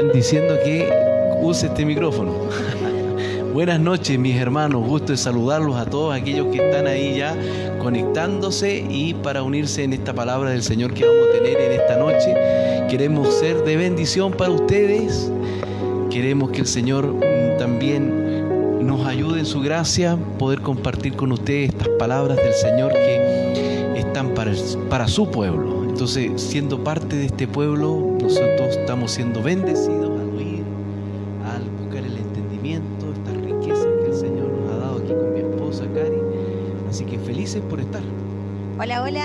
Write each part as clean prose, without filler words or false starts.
están diciendo que use este micrófono. Buenas noches, mis hermanos. Gusto de saludarlos a todos aquellos que están ahí ya conectándose y para unirse en esta palabra del Señor que vamos a tener en esta noche. Queremos ser de bendición para ustedes. Queremos que el Señor también nos ayude en su gracia, poder compartir con ustedes estas palabras del Señor que están para su pueblo. Entonces, siendo parte de este pueblo, nosotros estamos siendo bendecidos al oír, al buscar el entendimiento, estas riquezas que el Señor nos ha dado aquí con mi esposa Cari. Así que felices por estar. Hola, hola,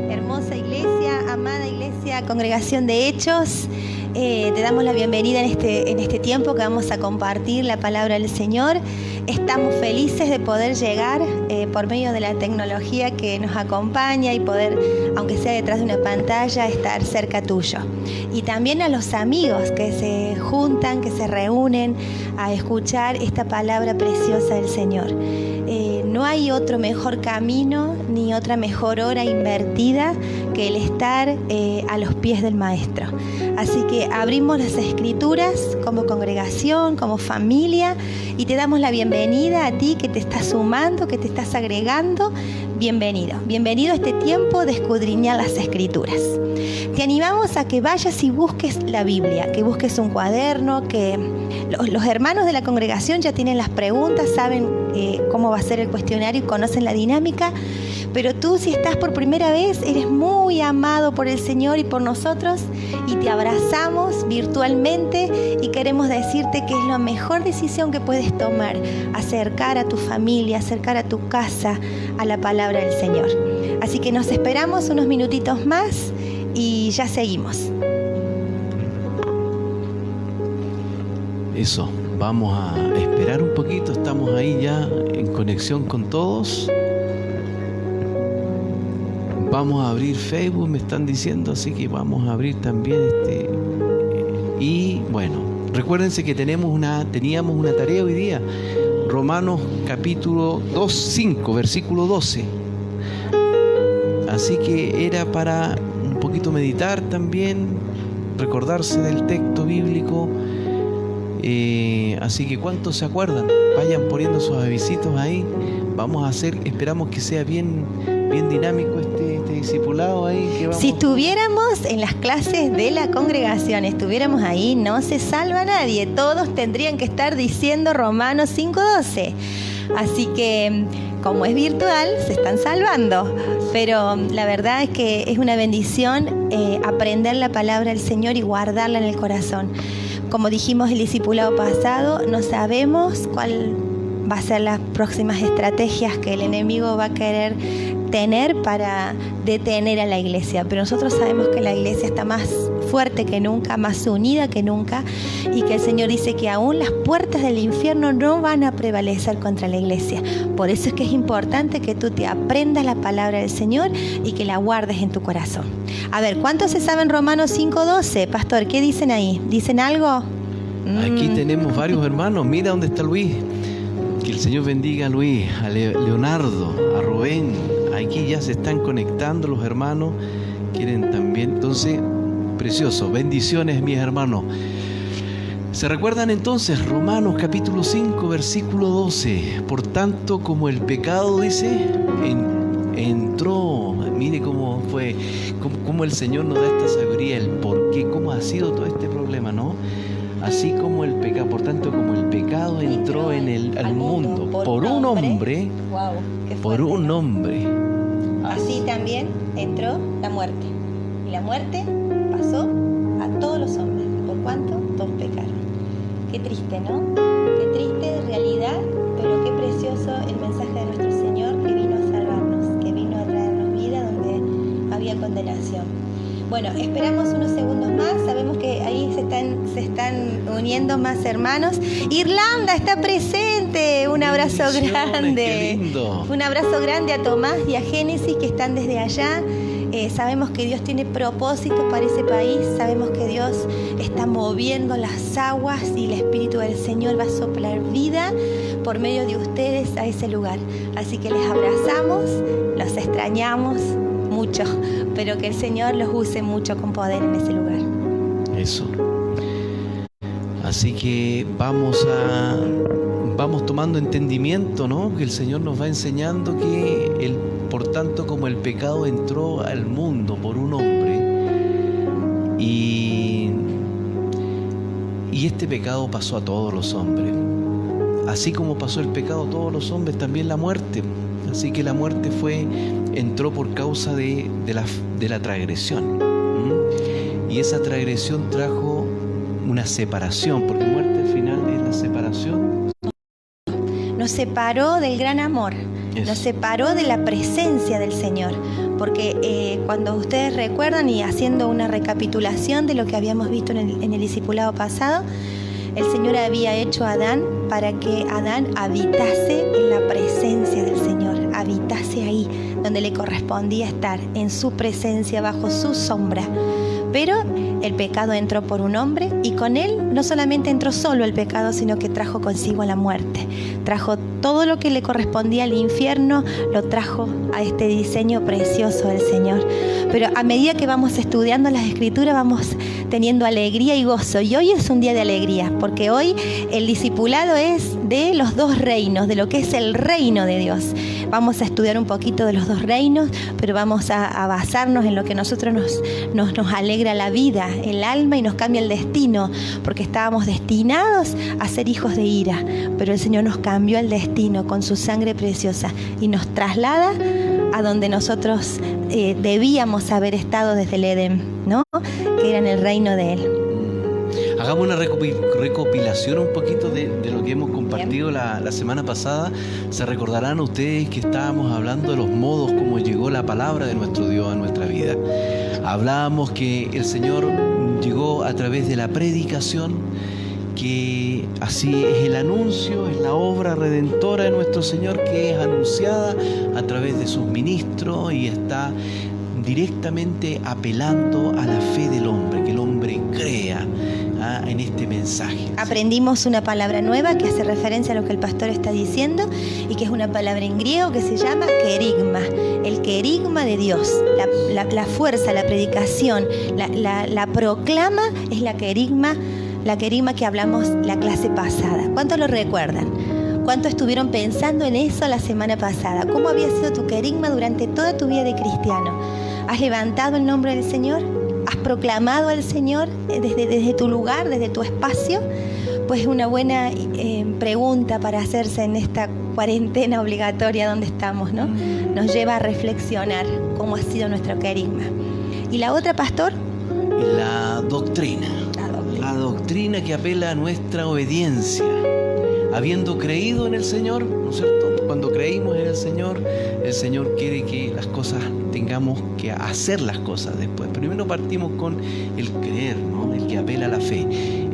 hermosa iglesia, amada iglesia, congregación de Hechos. Te damos la bienvenida en este tiempo que vamos a compartir la palabra del Señor. Estamos felices de poder llegar por medio de la tecnología que nos acompaña y poder, aunque sea detrás de una pantalla, estar cerca tuyo. Y también a los amigos que se juntan, que se reúnen a escuchar esta palabra preciosa del Señor. No hay otro mejor camino ni otra mejor hora invertida que el estar a los pies del Maestro. Así que abrimos las Escrituras como congregación, como familia, y te damos la bienvenida a ti que te estás sumando, que te estás agregando. Bienvenido. Bienvenido a este tiempo de escudriñar las Escrituras. Te animamos a que vayas y busques la Biblia, que busques un cuaderno, que los hermanos de la congregación ya tienen las preguntas, saben cómo va a ser el cuestionario y conocen la dinámica, pero tú, si estás por primera vez, eres muy amado por el Señor y por nosotros, y te abrazamos virtualmente y queremos decirte que es la mejor decisión que puedes tomar, acercar a tu familia, acercar a tu casa a la palabra del Señor. Así que nos esperamos unos minutitos más y ya seguimos. Eso, vamos a esperar un poquito, estamos ahí ya en conexión con todos. Vamos a abrir Facebook, me están diciendo, así que vamos a abrir también y bueno, recuérdense que teníamos una tarea hoy día, Romanos capítulo 5, versículo 12. Así que era para un poquito meditar también, recordarse del texto bíblico. Así que ¿cuántos se acuerdan? Vayan poniendo sus avisitos ahí. Vamos a hacer, esperamos que sea bien dinámico este discipulado ahí que vamos. Si estuviéramos en las clases de la congregación, estuviéramos ahí, no se salva nadie. Todos tendrían que estar diciendo Romanos 5:12. Así que, como es virtual, se están salvando. Pero la verdad es que es una bendición aprender la palabra del Señor y guardarla en el corazón. Como dijimos el discipulado pasado, no sabemos cuál va a ser las próximas estrategias que el enemigo va a querer tener para detener a la iglesia, pero nosotros sabemos que la iglesia está más fuerte que nunca, más unida que nunca, y que el Señor dice que aún las puertas del infierno no van a prevalecer contra la iglesia. Por eso es que es importante que tú te aprendas la palabra del Señor y que la guardes en tu corazón. A ver, ¿cuántos se saben Romanos 5:12? Pastor, ¿qué dicen ahí? ¿Dicen algo? Aquí tenemos varios hermanos. Mira dónde está Luis. Que el Señor bendiga a Luis, a Leonardo, a Rubén. Aquí ya se están conectando los hermanos. Quieren también. Entonces, precioso. Bendiciones, mis hermanos. ¿Se recuerdan entonces? Romanos capítulo 5, versículo 12. Por tanto, como el pecado, dice, entró. Mire cómo fue, cómo el Señor nos da esta sabiduría, el por qué, cómo ha sido todo este problema, ¿no? Así como el pecado, por tanto, como el pecado entró al mundo por un hombre, por un hombre. Así también entró la muerte. Y la muerte pasó a todos los hombres. ¿Por cuánto? Todos pecaron. Qué triste, ¿no? Qué triste realidad, pero qué precioso el mensaje de nuestro Señor, que vino a salvarnos, que vino a traernos vida donde había condenación. Bueno, esperamos unos segundos más. Sabemos que ahí se están uniendo más hermanos. Irlanda está presente. Un abrazo grande. Qué lindo. Un abrazo grande a Tomás y a Génesis, que están desde allá. Sabemos que Dios tiene propósitos para ese país. Sabemos que Dios está moviendo las aguas y el Espíritu del Señor va a soplar vida por medio de ustedes a ese lugar. Así que les abrazamos, los extrañamos mucho, pero que el Señor los use mucho con poder en ese lugar. Eso. Así que vamos tomando entendimiento, ¿no? Que el Señor nos va enseñando que por tanto como el pecado entró al mundo por un hombre y este pecado pasó a todos los hombres. Así como pasó el pecado a todos los hombres, también la muerte. Así que la muerte entró por causa de la transgresión. Y esa transgresión trajo una separación, porque muerte al final es la separación. Nos separó del gran amor, nos separó de la presencia del Señor. Porque cuando ustedes recuerdan, y haciendo una recapitulación de lo que habíamos visto en el discipulado pasado, el Señor había hecho a Adán para que Adán habitase en la presencia del Señor, habitase ahí donde le correspondía estar, en su presencia, bajo su sombra. Pero el pecado entró por un hombre, y con él no solamente entró solo el pecado, sino que trajo consigo la muerte. Trajo todo lo que le correspondía al infierno, lo trajo a este diseño precioso del Señor. Pero a medida que vamos estudiando las Escrituras, vamos teniendo alegría y gozo. Y hoy es un día de alegría, porque hoy el discipulado es de los dos reinos, de lo que es el reino de Dios. Vamos a estudiar un poquito de los dos reinos, pero vamos a basarnos en lo que a nosotros nos alegra la vida, el alma, y nos cambia el destino, porque estábamos destinados a ser hijos de ira, pero el Señor nos cambió el destino con su sangre preciosa y nos traslada a donde nosotros debíamos haber estado desde el Edén, ¿no? Que era en el reino de Él. Hagamos una recopilación un poquito de lo que hemos compartido la semana pasada. Se recordarán ustedes que estábamos hablando de los modos como llegó la palabra de nuestro Dios a nuestra vida. Hablábamos que el Señor llegó a través de la predicación, que así es el anuncio, es la obra redentora de nuestro Señor, que es anunciada a través de sus ministros y está directamente apelando a la fe del hombre, que el hombre crea en este mensaje. Aprendimos una palabra nueva que hace referencia a lo que el pastor está diciendo, y que es una palabra en griego que se llama querigma, el querigma de Dios, la fuerza, la predicación, la proclama es la querigma que hablamos la clase pasada. ¿Cuántos lo recuerdan? ¿Cuántos estuvieron pensando en eso la semana pasada? ¿Cómo había sido tu querigma durante toda tu vida de cristiano? ¿Has levantado el nombre del Señor? ¿Has proclamado al Señor desde tu lugar, desde tu espacio? Pues una buena pregunta para hacerse en esta cuarentena obligatoria donde estamos, ¿no? Nos lleva a reflexionar cómo ha sido nuestro querigma. ¿Y la otra, pastor? La doctrina. La doctrina que apela a nuestra obediencia. Habiendo creído en el Señor, ¿no es cierto? Cuando creímos en el Señor quiere que las cosas tengamos que hacer las cosas después. Primero partimos con el creer, ¿no? El que apela a la fe.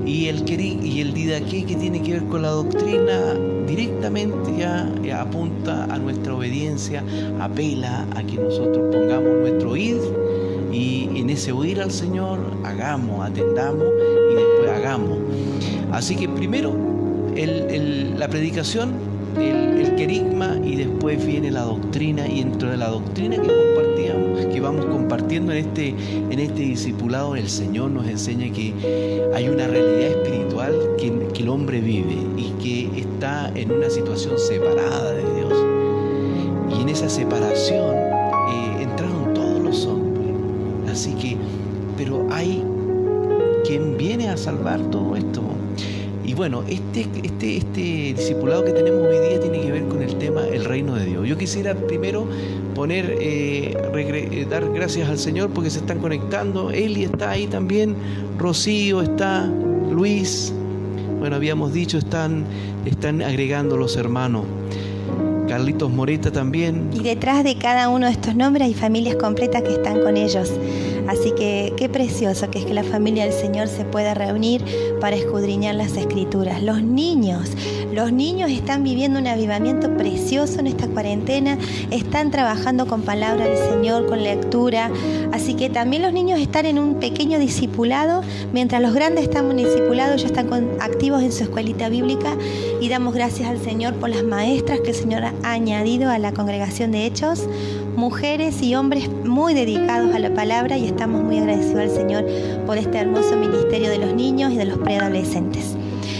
Y el didaqué, que tiene que ver con la doctrina, directamente ya apunta a nuestra obediencia, apela a que nosotros pongamos nuestro oír, y en ese oír al Señor hagamos, atendamos y después hagamos. Así que primero la predicación, el querigma, y después viene la doctrina, y dentro de la doctrina que vamos compartiendo en este discipulado, el Señor nos enseña que hay una realidad espiritual que el hombre vive y que está en una situación separada de Dios, y en esa separación entraron todos los hombres. Así que, pero hay quien viene a salvar todo esto. Y bueno, este discipulado que tenemos hoy día tiene que ver con el tema el reino de Dios. Yo quisiera primero dar gracias al Señor porque se están conectando. Eli está ahí también, Rocío está, Luis, bueno, habíamos dicho, están agregando los hermanos. Carlitos Moreta también. Y detrás de cada uno de estos nombres hay familias completas que están con ellos. Así que qué precioso que es que la familia del Señor se pueda reunir para escudriñar las Escrituras. Los niños están viviendo un avivamiento precioso en esta cuarentena, están trabajando con palabra del Señor, con lectura. Así que también los niños están en un pequeño discipulado, mientras los grandes están en discipulado, ellos están activos en su escuelita bíblica, y damos gracias al Señor por las maestras que el Señor ha añadido a la congregación de Hechos, mujeres y hombres muy dedicados a la palabra, y estamos muy agradecidos al Señor por este hermoso ministerio de los niños y de los preadolescentes.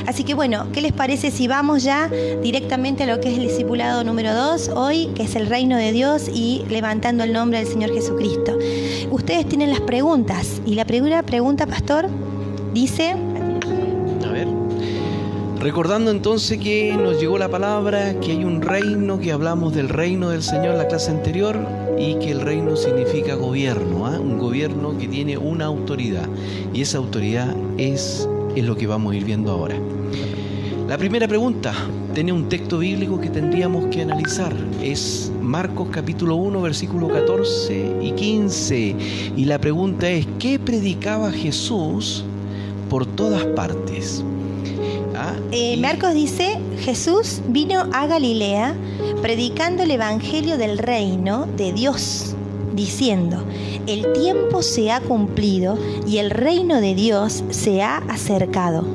Así que bueno, ¿qué les parece si vamos ya directamente a lo que es el discipulado número 2 hoy, que es el reino de Dios y levantando el nombre del Señor Jesucristo? Ustedes tienen las preguntas y la primera pregunta, pastor, dice... A ver, recordando entonces que nos llegó la palabra, que hay un reino, que hablamos del reino del Señor en la clase anterior y que el reino significa gobierno, un gobierno que tiene una autoridad y esa autoridad es lo que vamos a ir viendo ahora. La primera pregunta tiene un texto bíblico que tendríamos que analizar, es Marcos capítulo 1 versículo 14 y 15 y la pregunta es: ¿qué predicaba Jesús por todas partes? Marcos dice: Jesús vino a Galilea predicando el evangelio del reino de Dios, diciendo: el tiempo se ha cumplido y el reino de Dios se ha acercado.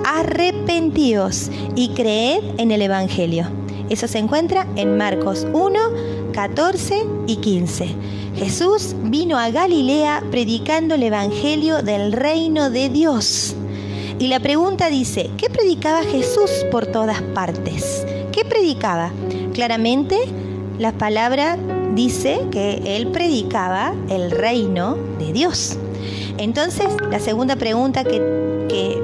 Arrepentíos y creed en el evangelio. Eso se encuentra en Marcos 1, 14 y 15. Jesús vino a Galilea predicando el evangelio del reino de Dios. Y la pregunta dice: ¿qué predicaba Jesús por todas partes? ¿Qué predicaba? Claramente la palabra dice que él predicaba el reino de Dios. Entonces, la segunda pregunta que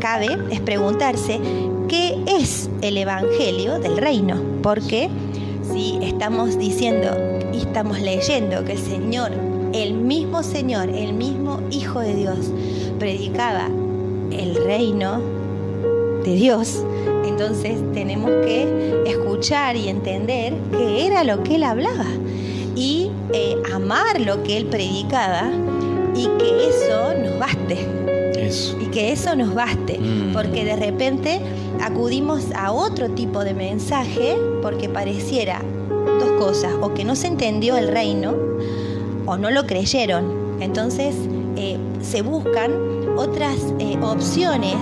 cabe es preguntarse: ¿qué es el evangelio del reino? Porque si estamos diciendo y estamos leyendo que el mismo Hijo de Dios, predicaba el reino de Dios, entonces tenemos que escuchar y entender qué era lo que él hablaba y amar lo que él predicaba y que eso nos baste. Porque de repente acudimos a otro tipo de mensaje porque pareciera dos cosas: o que no se entendió el reino o no lo creyeron. Entonces se buscan otras opciones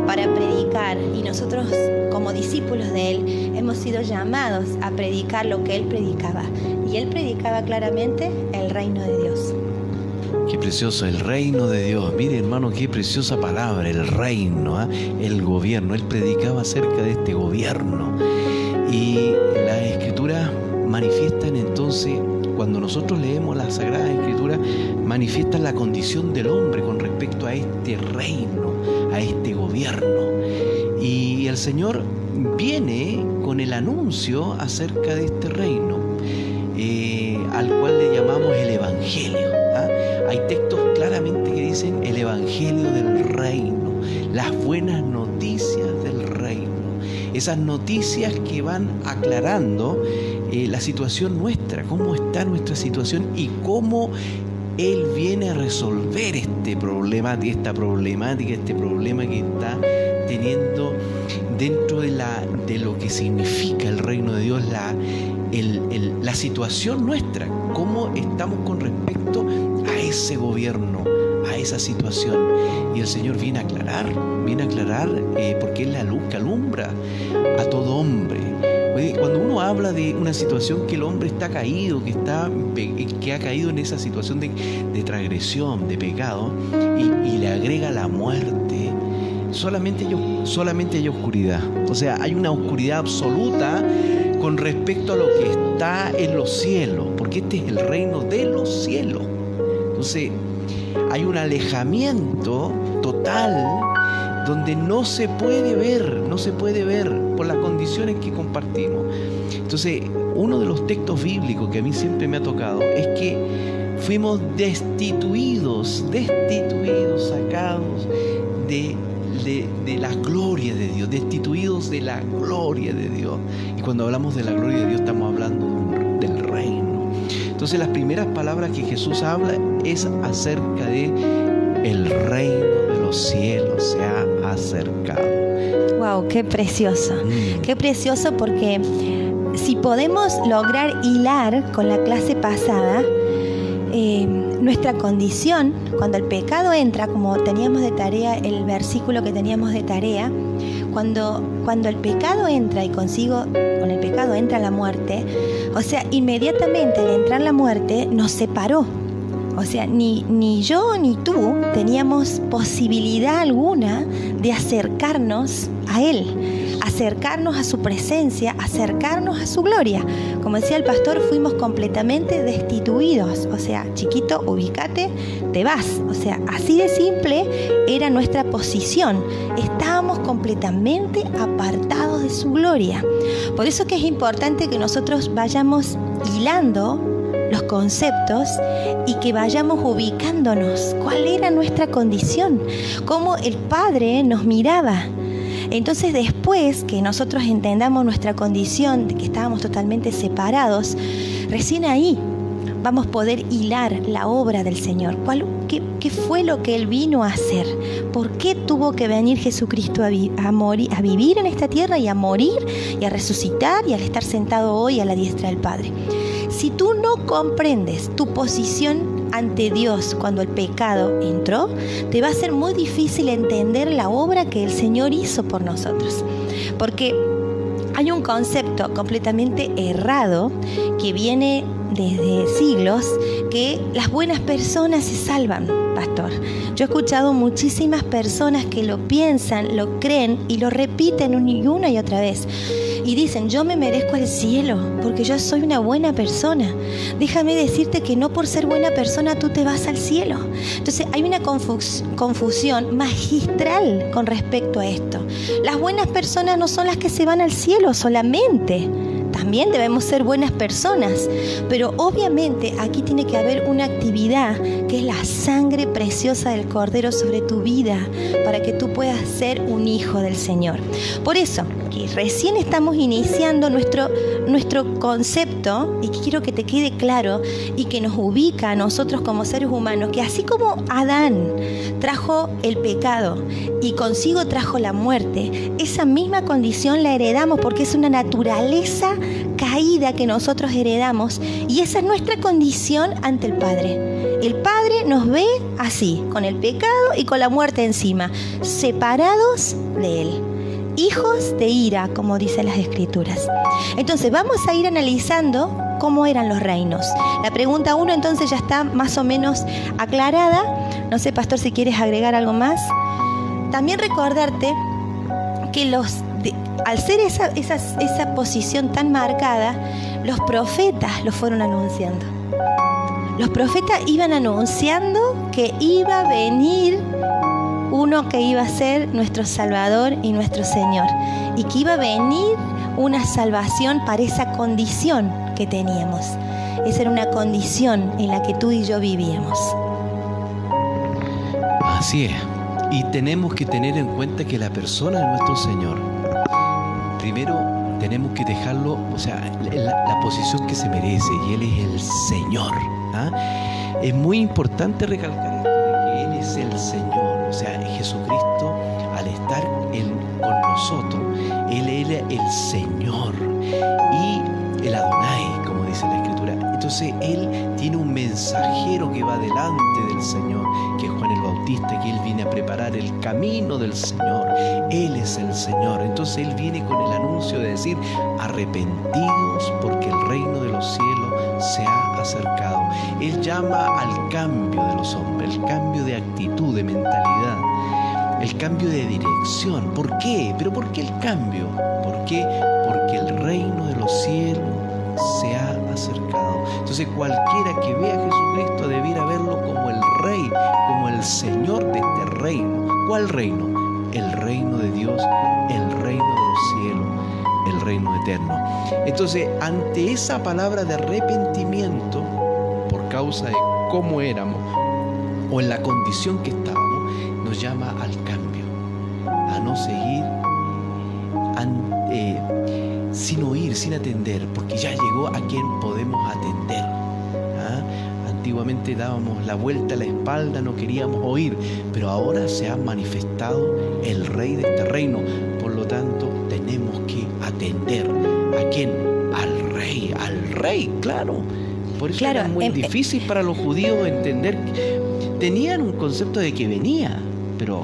para predicar y nosotros como discípulos de él hemos sido llamados a predicar lo que él predicaba y él predicaba claramente el reino de Dios. Qué precioso, el reino de Dios. Mire, hermano, qué preciosa palabra, el reino, el gobierno. Él predicaba acerca de este gobierno y las escrituras manifiestan entonces, cuando nosotros leemos las Sagradas Escrituras, manifiestan la condición del hombre con respecto a este reino, a este gobierno. Y el Señor viene con el anuncio acerca de este reino, al cual le llamamos el Evangelio. Hay textos claramente que dicen el Evangelio del reino, las buenas noticias del reino. Esas noticias que van aclarando la situación nuestra, cómo está nuestra situación y cómo Él viene a resolver este problema que está teniendo dentro de lo que significa el reino de Dios, la situación nuestra, cómo estamos con respecto a ese gobierno, a esa situación. Y el Señor viene a aclarar porque es la luz que alumbra a todo hombre. Cuando uno habla de una situación que el hombre está caído, que ha caído en esa situación de transgresión, de pecado, y le agrega la muerte, solamente hay oscuridad. O sea, hay una oscuridad absoluta con respecto a lo que está en los cielos, porque este es el reino de los cielos. Entonces, hay un alejamiento total donde no se puede ver por las condiciones que compartimos. Entonces, uno de los textos bíblicos que a mí siempre me ha tocado es que fuimos destituidos, sacados de la gloria de Dios, destituidos de la gloria de Dios. Y cuando hablamos de la gloria de Dios estamos hablando del reino. Entonces, las primeras palabras que Jesús habla es acerca de el reino de los cielos se ha acercado. Wow, qué precioso. Qué precioso, porque si podemos lograr hilar con la clase pasada, nuestra condición, cuando el pecado entra, como teníamos de tarea, el versículo que teníamos de tarea, cuando el pecado entra y con el pecado entra la muerte, o sea, inmediatamente al entrar la muerte nos separó O sea, ni yo ni tú teníamos posibilidad alguna de acercarnos a Él, acercarnos a su presencia, acercarnos a su gloria. Como decía el pastor, fuimos completamente destituidos. O sea, chiquito, ubícate, te vas. O sea, así de simple era nuestra posición. Estábamos completamente apartados de su gloria. Por eso que es importante que nosotros vayamos hilando los conceptos y que vayamos ubicándonos. ¿Cuál era nuestra condición? ¿Cómo el Padre nos miraba? Entonces, después que nosotros entendamos nuestra condición de que estábamos totalmente separados, recién ahí vamos a poder hilar la obra del Señor. ¿Qué fue lo que Él vino a hacer? ¿Por qué tuvo que venir Jesucristo a vivir en esta tierra y a morir y a resucitar y al estar sentado hoy a la diestra del Padre? Si tú no comprendes tu posición ante Dios cuando el pecado entró, te va a ser muy difícil entender la obra que el Señor hizo por nosotros. Porque hay un concepto completamente errado que viene desde siglos, que las buenas personas se salvan, pastor. Yo he escuchado muchísimas personas que lo piensan, lo creen y lo repiten una y otra vez. Y dicen, yo me merezco el cielo porque yo soy una buena persona. Déjame decirte que no por ser buena persona tú te vas al cielo. Entonces hay una confusión magistral con respecto a esto. Las buenas personas no son las que se van al cielo solamente. También debemos ser buenas personas, pero obviamente aquí tiene que haber una actividad que es la sangre preciosa del Cordero sobre tu vida para que tú puedas ser un hijo del Señor. Por eso, que recién estamos iniciando nuestro concepto, y que quiero que te quede claro y que nos ubica a nosotros como seres humanos, que así como Adán trajo el pecado y consigo trajo la muerte, esa misma condición la heredamos porque es una naturaleza caída que nosotros heredamos, y esa es nuestra condición ante el Padre. El Padre nos ve así, con el pecado y con la muerte encima, separados de Él, hijos de ira, como dicen las Escrituras. Entonces vamos a ir analizando cómo eran los reinos. La pregunta 1 entonces ya está más o menos aclarada. No sé, pastor, si quieres agregar algo más. También recordarte que al ser esa posición tan marcada, los profetas lo fueron anunciando. Los profetas iban anunciando que iba a venir uno que iba a ser nuestro Salvador y nuestro Señor, y que iba a venir una salvación para esa condición que teníamos. Esa era una condición en la que tú y yo vivíamos. Así es. Y tenemos que tener en cuenta que la persona de nuestro Señor, primero tenemos que dejarlo, o sea, la posición que se merece, y Él es el Señor. ¿Ah? Es muy importante recalcar esto, de que Él es el Señor. O sea, Jesucristo, al estar con nosotros, Él era el Señor y el Adonai, como dice la Escritura. Entonces Él tiene un mensajero que va delante del Señor, que es Juan el Bautista, que Él viene a preparar el camino del Señor. Él es el Señor. Entonces Él viene con el anuncio de decir, arrepentidos porque el reino de los cielos se ha acercado. Él llama al cambio de los hombres, el cambio de actitud, de mentalidad, el cambio de dirección. ¿Por qué? ¿Pero por qué el cambio? ¿Por qué? Porque el reino de los cielos se ha acercado. Entonces cualquiera que vea a Jesucristo debiera verlo como el Rey, como el Señor de este reino. ¿Cuál reino? El reino de Dios, el reino de los cielos, el reino eterno. Entonces, ante esa palabra de arrepentimiento, por causa de cómo éramos o en la condición que estábamos, nos llama al cambio, a no seguir sin oír, sin atender, porque ya llegó a quien podemos atender. ¿Ah? Antiguamente dábamos la vuelta a la espalda, no queríamos oír, pero ahora se ha manifestado el Rey de este reino. Por lo tanto, tenemos que atender. ¿A quién? Al Rey, claro. Por eso era muy difícil para los judíos entender. Tenían un concepto de que venía, pero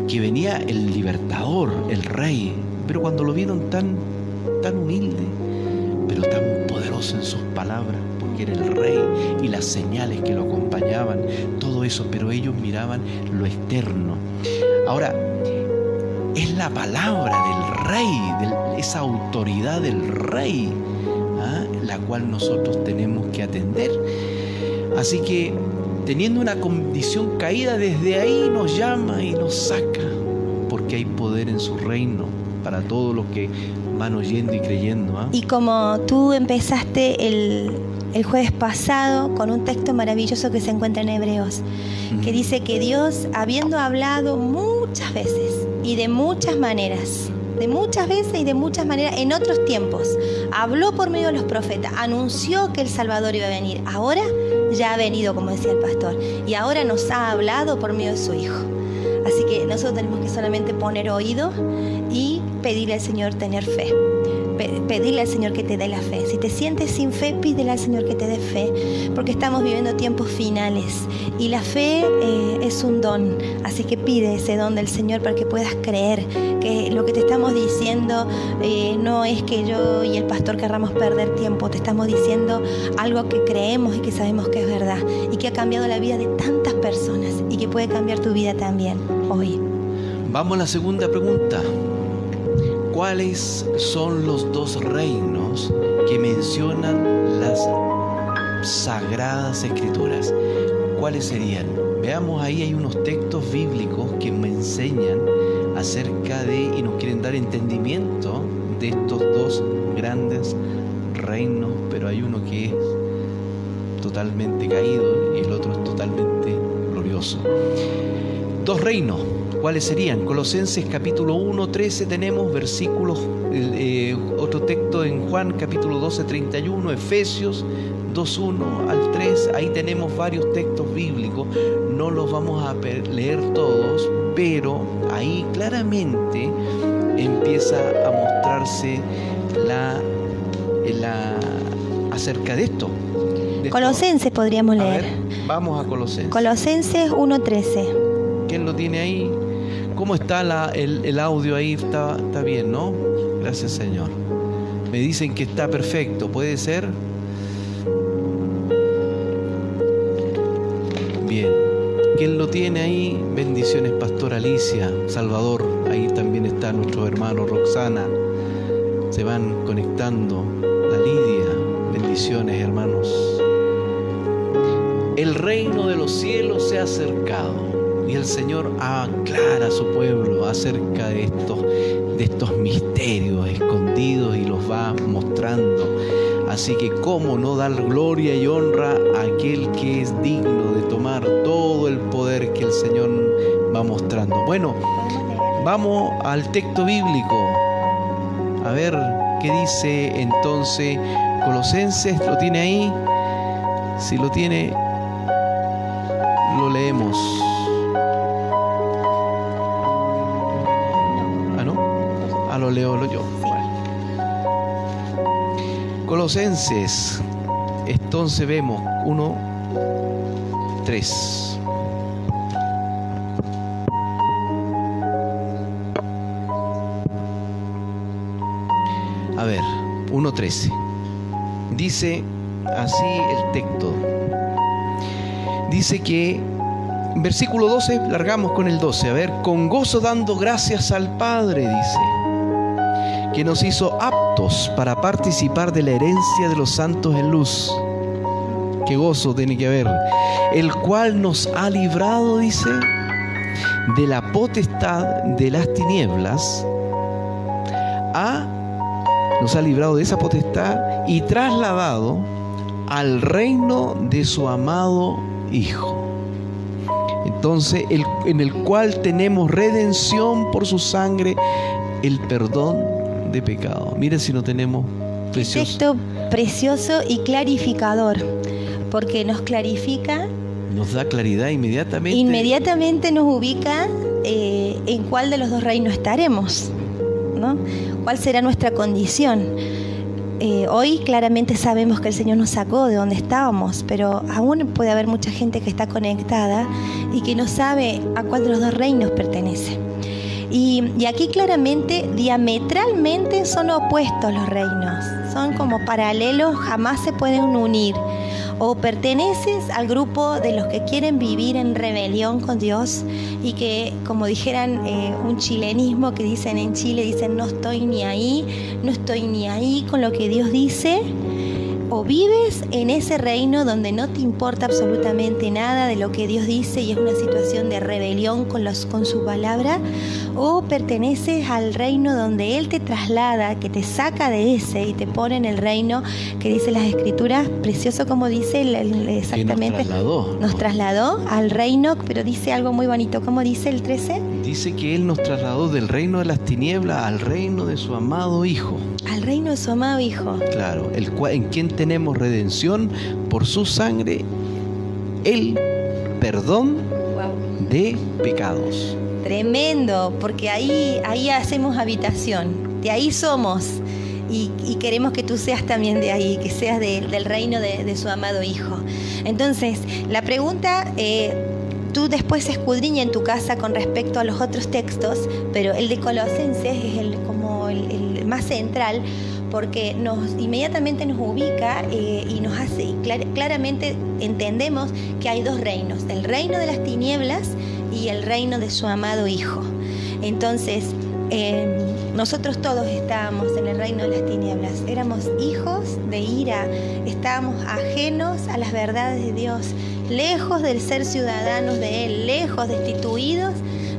que venía el libertador, el Rey. Pero cuando lo vieron tan humilde, pero tan poderoso, poderoso en sus palabras, porque era el rey y las señales que lo acompañaban, todo eso, pero ellos miraban lo externo. Ahora, es la palabra del rey, esa autoridad del rey, la cual nosotros tenemos que atender. Así que, teniendo una condición caída, desde ahí nos llama y nos saca, porque hay poder en su reino para todos los que van oyendo y creyendo. Y como tú empezaste el jueves pasado con un texto maravilloso que se encuentra en Hebreos, que dice que Dios, habiendo hablado muchas veces y de muchas maneras, en otros tiempos, habló por medio de los profetas, anunció que el Salvador iba a venir. Ahora ya ha venido, como decía el pastor, y ahora nos ha hablado por medio de su Hijo. Así que nosotros tenemos que solamente poner oído y pedirle al Señor tener fe. Pedirle al Señor que te dé la fe. Si te sientes sin fe, pídele al Señor que te dé fe, porque estamos viviendo tiempos finales y la fe es un don. Así que pide ese don del Señor para que puedas creer que lo que te estamos diciendo no es que yo y el pastor querramos perder tiempo. Te estamos diciendo algo que creemos y que sabemos que es verdad y que ha cambiado la vida de tantas personas y que puede cambiar tu vida también hoy. Vamos a la segunda pregunta. ¿Cuáles son los dos reinos que mencionan las Sagradas Escrituras? ¿Cuáles serían? Veamos, ahí hay unos textos bíblicos que me enseñan acerca de y nos quieren dar entendimiento de estos dos grandes reinos, pero hay uno que es totalmente caído y el otro es totalmente glorioso. Dos reinos. ¿Cuáles serían? Colosenses capítulo 1, 13 tenemos versículos, otro texto en Juan capítulo 12, 31, Efesios 2, 1 al 3, ahí tenemos varios textos bíblicos, no los vamos a leer todos, pero ahí claramente empieza a mostrarse acerca de esto. Colosenses podríamos leer. A ver, vamos a Colosenses. Colosenses 1:13. ¿Quién lo tiene ahí? ¿Cómo está el audio ahí? Está bien, ¿no? Gracias, Señor. Me dicen que está perfecto. ¿Puede ser? Bien. ¿Quién lo tiene ahí? Bendiciones, Pastor Alicia, Salvador. Ahí también está nuestro hermano Roxana. Se van conectando. La Lidia. Bendiciones, hermanos. El reino de los cielos se ha acercado. Y el Señor aclara a su pueblo acerca de estos misterios escondidos y los va mostrando. Así que cómo no dar gloria y honra a aquel que es digno de tomar todo el poder que el Señor va mostrando. Bueno, vamos al texto bíblico. A ver qué dice entonces Colosenses. ¿Lo tiene ahí? Si lo tiene, lo leemos. Lo leo yo. Bueno. Colosenses, entonces vemos 1, 3. A ver, 1:13. Dice así el texto. Dice que versículo 12, largamos con el 12. A ver, con gozo dando gracias al Padre, dice, que nos hizo aptos para participar de la herencia de los santos en luz. Qué gozo tiene que haber. El cual nos ha librado, dice, de la potestad de las tinieblas. Nos ha librado de esa potestad y trasladado al reino de su amado Hijo. Entonces, en el cual tenemos redención por su sangre, el perdón de pecado. Miren si no tenemos precioso. Texto precioso y clarificador, porque nos clarifica, nos da claridad inmediatamente. Inmediatamente nos ubica en cuál de los dos reinos estaremos, ¿no? ¿Cuál será nuestra condición? Hoy claramente sabemos que el Señor nos sacó de donde estábamos, pero aún puede haber mucha gente que está conectada y que no sabe a cuál de los dos reinos pertenece. Y aquí claramente, diametralmente son opuestos los reinos, son como paralelos, jamás se pueden unir. O perteneces al grupo de los que quieren vivir en rebelión con Dios y que, como dijeran un chilenismo que dicen en Chile, dicen no estoy ni ahí con lo que Dios dice. O vives en ese reino donde no te importa absolutamente nada de lo que Dios dice y es una situación de rebelión con su palabra, o perteneces al reino donde Él te traslada, que te saca de ese y te pone en el reino que dice las Escrituras, precioso como dice exactamente. Nos trasladó al reino, pero dice algo muy bonito. ¿Cómo dice el 13? Dice que Él nos trasladó del reino de las tinieblas al reino de su amado Hijo. Al reino de su amado Hijo. Claro, en quien tenemos redención por su sangre, el perdón de pecados. Tremendo, porque ahí hacemos habitación, de ahí somos y queremos que tú seas también de ahí, que seas del reino de su amado Hijo. Entonces, la pregunta, tú después escudriña en tu casa con respecto a los otros textos, pero el de Colosenses es el más central, porque inmediatamente nos ubica y nos hace, claramente entendemos que hay dos reinos, el reino de las tinieblas y el reino de su amado Hijo. Entonces, nosotros todos estábamos en el reino de las tinieblas, éramos hijos de ira, estábamos ajenos a las verdades de Dios, lejos del ser ciudadanos de Él, lejos, destituidos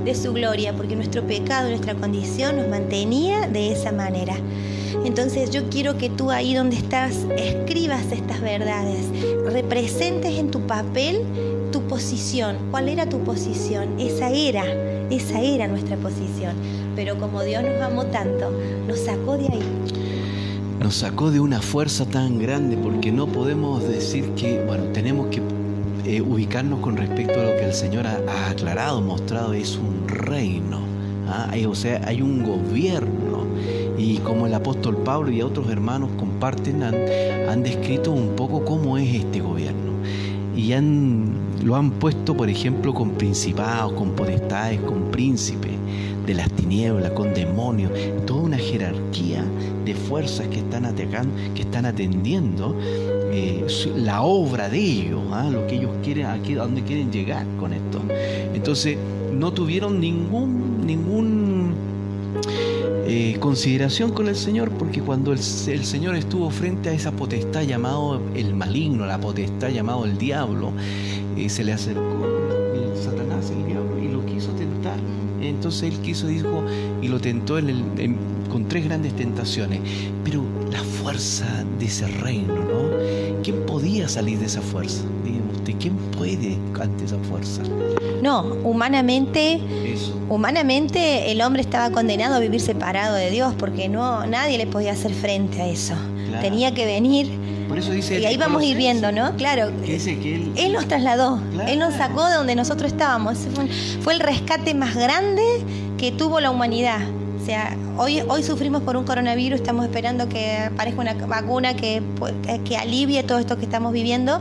de su gloria, porque nuestro pecado, nuestra condición nos mantenía de esa manera. Entonces yo quiero que tú ahí donde estás escribas estas verdades, representes en tu papel tu posición. ¿Cuál era tu posición? Esa era nuestra posición. Pero como Dios nos amó tanto, nos sacó de ahí. Nos sacó de una fuerza tan grande, porque no podemos decir que, tenemos que ubicarnos con respecto a lo que el Señor ha aclarado, mostrado, es un reino, o sea, hay un gobierno, y como el apóstol Pablo y otros hermanos comparten, han descrito un poco cómo es este gobierno, y lo han puesto, por ejemplo, con principados, con potestades, con príncipes de las tinieblas, con demonios, toda una jerarquía de fuerzas que están atacando, que están atendiendo la obra de ellos, lo que ellos quieren, a dónde quieren llegar con esto. Entonces no tuvieron ningún consideración con el Señor, porque cuando el Señor estuvo frente a esa potestad llamado el maligno, la potestad llamado el diablo, se le acercó Satanás, el diablo, y lo quiso tentar. Entonces él dijo, y lo tentó con tres grandes tentaciones. Pero la fuerza de ese reino, ¿no? ¿Quién podía salir de esa fuerza? Dígame usted, ¿quién puede ante esa fuerza? No, humanamente el hombre estaba condenado a vivir separado de Dios, porque nadie le podía hacer frente a eso. Claro. Tenía que venir. Por eso dice, y ahí vamos a ir viendo, ¿no? Claro, dice que Él nos trasladó, claro. Él nos sacó de donde nosotros estábamos. Fue el rescate más grande que tuvo la humanidad. O sea, hoy sufrimos por un coronavirus, estamos esperando que aparezca una vacuna que alivie todo esto que estamos viviendo,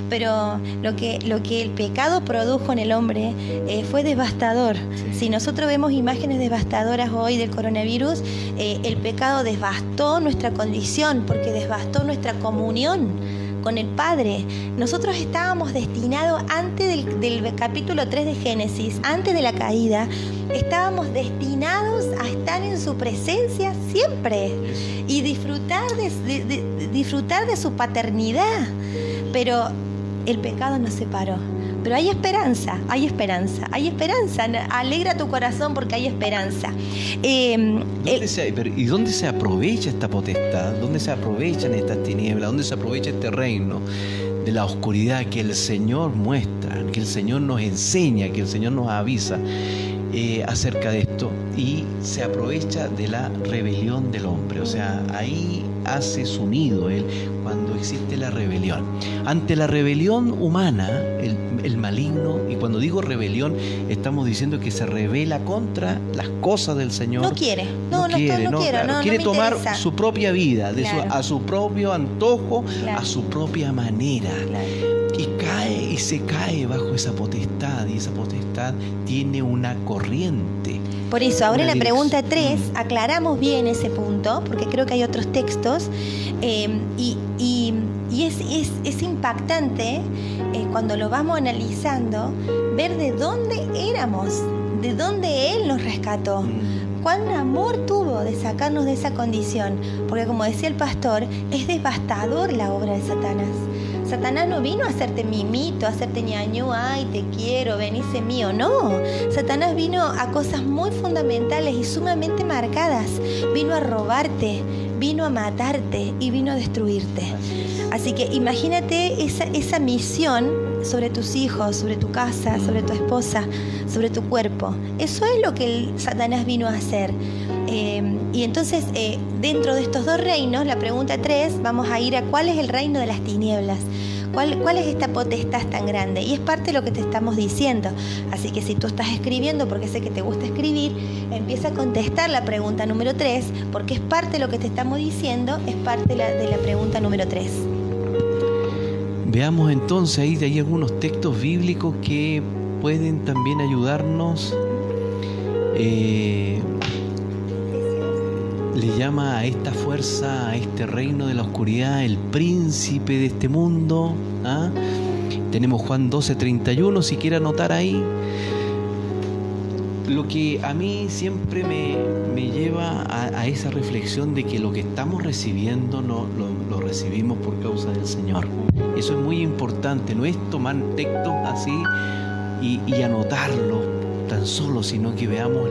pero lo que el pecado produjo en el hombre fue devastador. Sí. Si nosotros vemos imágenes devastadoras hoy del coronavirus, el pecado devastó nuestra condición, porque devastó nuestra comunión con el Padre. Nosotros estábamos destinados, antes del capítulo 3 de Génesis, antes de la caída, estábamos destinados a estar en su presencia siempre y disfrutar de su paternidad. Pero el pecado nos separó. Pero hay esperanza. Alegra tu corazón porque hay esperanza. ¿Y dónde se aprovecha esta potestad? ¿Dónde se aprovechan estas tinieblas? ¿Dónde se aprovecha este reino de la oscuridad que el Señor muestra, que el Señor nos enseña, que el Señor nos avisa acerca de esto? Y se aprovecha de la rebelión del hombre. O sea, ahí hace su nido él cuando existe la rebelión. Ante la rebelión humana, el maligno, y cuando digo rebelión, estamos diciendo que se rebela contra las cosas del Señor. No quiere tomar su propia vida, a su propio antojo, claro, a su propia manera. Claro. y se cae bajo esa potestad, y esa potestad tiene una corriente. Por eso, ahora en la pregunta 3 Mm. aclaramos bien ese punto, porque creo que hay otros textos, y es impactante cuando lo vamos analizando, ver de dónde éramos, de dónde Él nos rescató. Cuán amor tuvo de sacarnos de esa condición, porque como decía el pastor, es devastador la obra de Satanás. Satanás no vino a hacerte mimito, a hacerte ñañú, ay, te quiero, venise mío, no. Satanás vino a cosas muy fundamentales y sumamente marcadas. Vino a robarte, vino a matarte y vino a destruirte. Así que imagínate esa misión sobre tus hijos, sobre tu casa, sobre tu esposa, sobre tu cuerpo. Eso es lo que Satanás vino a hacer. Y entonces, dentro de estos dos reinos, la pregunta 3, vamos a ir a cuál es el reino de las tinieblas. ¿Cuál es esta potestad tan grande? Y es parte de lo que te estamos diciendo. Así que si tú estás escribiendo, porque sé que te gusta escribir, empieza a contestar la pregunta número 3, porque es parte de lo que te estamos diciendo, es parte de la pregunta número 3. Veamos entonces, ahí hay algunos textos bíblicos que pueden también ayudarnos. Le llama a esta fuerza, a este reino de la oscuridad, el príncipe de este mundo. ¿Ah? Tenemos Juan 12:31, si quiere anotar ahí. Lo que a mí siempre me lleva a esa reflexión de que lo que estamos recibiendo lo recibimos por causa del Señor. Eso es muy importante, no es tomar textos así y anotarlos tan solo, sino que veamos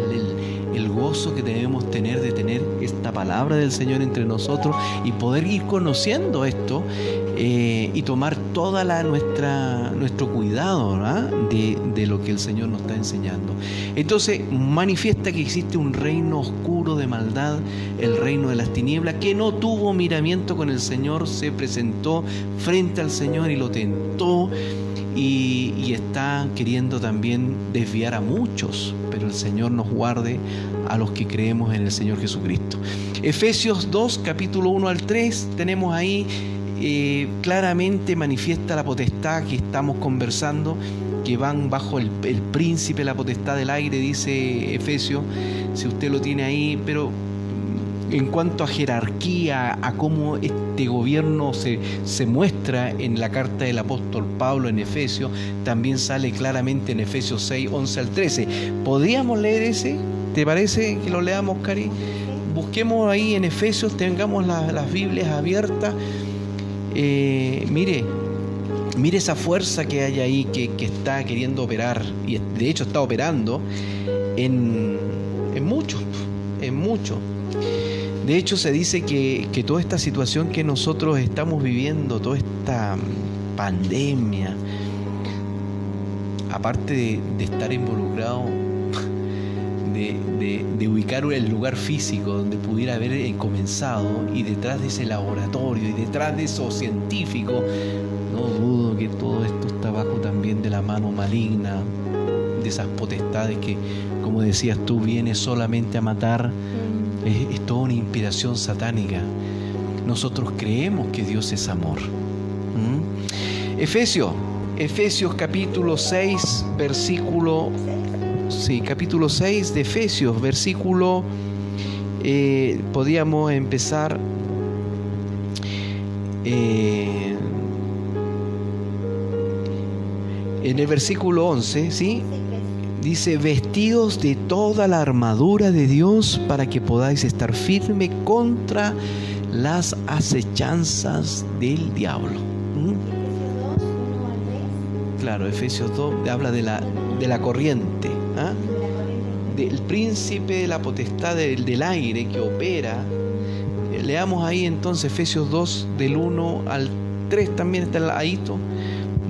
el gozo que debemos tener de tener esta palabra del Señor entre nosotros y poder ir conociendo esto y tomar toda nuestro cuidado, ¿verdad? de lo que el Señor nos está enseñando. Entonces manifiesta que existe un reino oscuro de maldad, el reino de las tinieblas, que no tuvo miramiento con el Señor, se presentó frente al Señor y lo tentó. Y está queriendo también desviar a muchos, pero el Señor nos guarde a los que creemos en el Señor Jesucristo. Efesios 2, capítulo 1 al 3, tenemos ahí claramente manifiesta la potestad que estamos conversando, que van bajo el príncipe, la potestad del aire, dice Efesios, si usted lo tiene ahí, pero en cuanto a jerarquía, a cómo este gobierno se muestra en la carta del apóstol Pablo en Efesios, también sale claramente en Efesios 6, 11 al 13. ¿Podríamos leer ese? ¿Te parece que lo leamos, Cari? Busquemos ahí en Efesios, tengamos las Biblias abiertas. Mire esa fuerza que hay ahí que está queriendo operar, y de hecho está operando en muchos. De hecho, se dice que toda esta situación que nosotros estamos viviendo, toda esta pandemia, aparte de estar involucrado, de ubicar el lugar físico donde pudiera haber comenzado, y detrás de ese laboratorio y detrás de esos científicos, no dudo que todo esto está bajo también de la mano maligna, de esas potestades que, como decías tú, viene solamente a matar. Es toda una inspiración satánica. Nosotros creemos que Dios es amor. Efesios capítulo 6, versículo... Sí, capítulo 6 de Efesios, versículo... podíamos empezar... en el versículo 11, ¿sí? Dice, vestidos de toda la armadura de Dios para que podáis estar firme contra las acechanzas del diablo. Claro, Efesios 2 habla de la corriente, ¿ah? Del príncipe de la potestad del aire que opera. Leamos ahí entonces Efesios 2 del 1 al 3, también está ahí,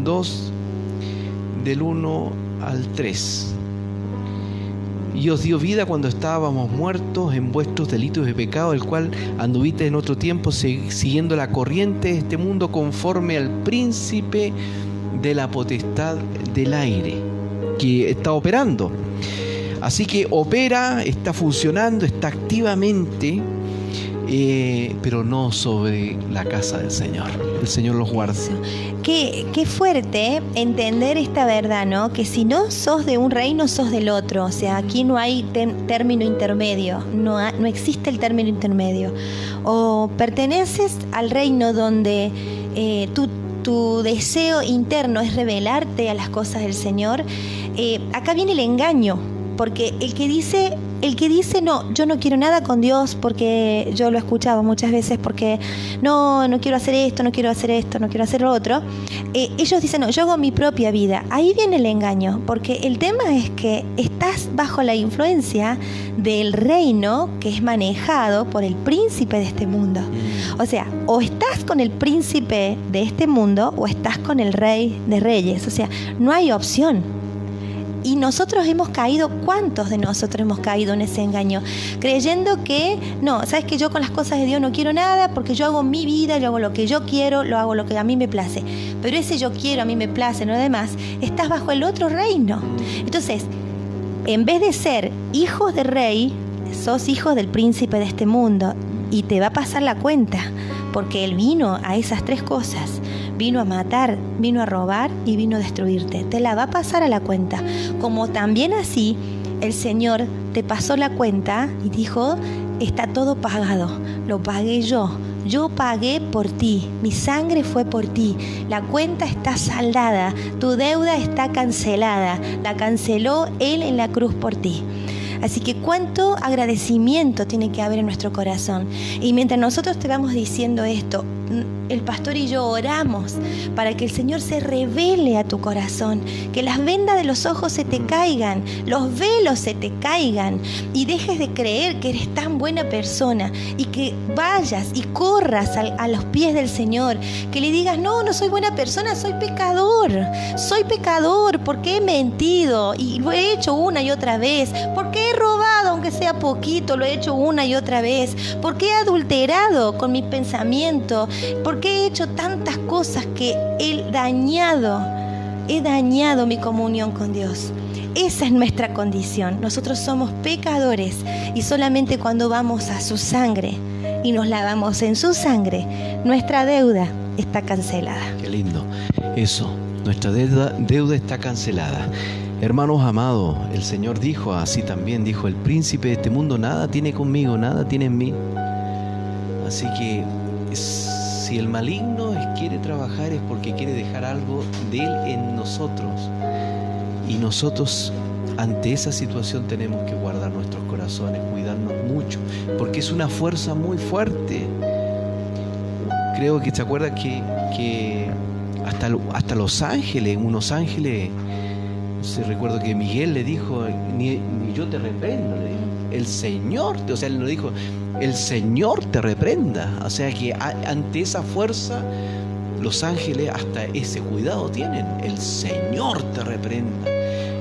2 del 1 al 3. Y os dio vida cuando estábamos muertos en vuestros delitos y pecados, el cual anduviste en otro tiempo siguiendo la corriente de este mundo, conforme al príncipe de la potestad del aire que está operando. Así que opera, está funcionando, está activamente pero no sobre la casa del Señor. El Señor los guarda. Qué fuerte entender esta verdad, ¿no? Que si no sos de un reino, sos del otro. O sea, aquí no hay término intermedio, no existe el término intermedio. O perteneces al reino donde tu deseo interno es rebelarte a las cosas del Señor. Acá viene el engaño, porque el que dice no, yo no quiero nada con Dios, porque yo lo he escuchado muchas veces, porque no quiero hacer esto, no quiero hacer esto, no quiero hacer lo otro. Ellos dicen, no, yo hago mi propia vida. Ahí viene el engaño, porque el tema es que estás bajo la influencia del reino que es manejado por el príncipe de este mundo. O sea, o estás con el príncipe de este mundo o estás con el rey de reyes. O sea, no hay opción. Y nosotros hemos caído, ¿cuántos de nosotros hemos caído en ese engaño? Creyendo que, no, sabes que yo con las cosas de Dios no quiero nada, porque yo hago mi vida, yo hago lo que yo quiero, lo hago lo que a mí me place. Pero ese yo quiero, a mí me place, no demás, estás bajo el otro reino. Entonces, en vez de ser hijos de rey, sos hijos del príncipe de este mundo, y te va a pasar la cuenta, porque él vino a esas tres cosas. Vino a matar, vino a robar y vino a destruirte. Te la va a pasar a la cuenta. Como también así el Señor te pasó la cuenta y dijo, está todo pagado, lo pagué yo. Yo pagué por ti, mi sangre fue por ti, la cuenta está saldada, tu deuda está cancelada, la canceló Él en la cruz por ti. Así que cuánto agradecimiento tiene que haber en nuestro corazón. Y mientras nosotros te vamos diciendo esto, el pastor y yo oramos para que el Señor se revele a tu corazón, que las vendas de los ojos se te caigan, los velos se te caigan y dejes de creer que eres tan buena persona y que vayas y corras a los pies del Señor, que le digas, no soy buena persona, soy pecador porque he mentido y lo he hecho una y otra vez, porque he robado aunque sea poquito, lo he hecho una y otra vez, porque he adulterado con mi pensamiento, porque he hecho tantas cosas que he dañado mi comunión con Dios. Esa es nuestra condición. Nosotros somos pecadores y solamente cuando vamos a su sangre y nos lavamos en su sangre, nuestra deuda está cancelada. Qué lindo. Eso, nuestra deuda está cancelada. Hermanos amados, el Señor dijo, así también dijo, el príncipe de este mundo nada tiene conmigo, nada tiene en mí. Así que si el maligno quiere trabajar es porque quiere dejar algo de él en nosotros. Y nosotros ante esa situación tenemos que guardar nuestros corazones, cuidarnos mucho, porque es una fuerza muy fuerte. Creo que te acuerdas que hasta los ángeles, unos ángeles, recuerdo que Miguel le dijo, ni yo te reprendo, le dijo. El Señor, o sea, él lo dijo, el Señor te reprenda. O sea que ante esa fuerza, los ángeles hasta ese cuidado tienen. El Señor te reprenda.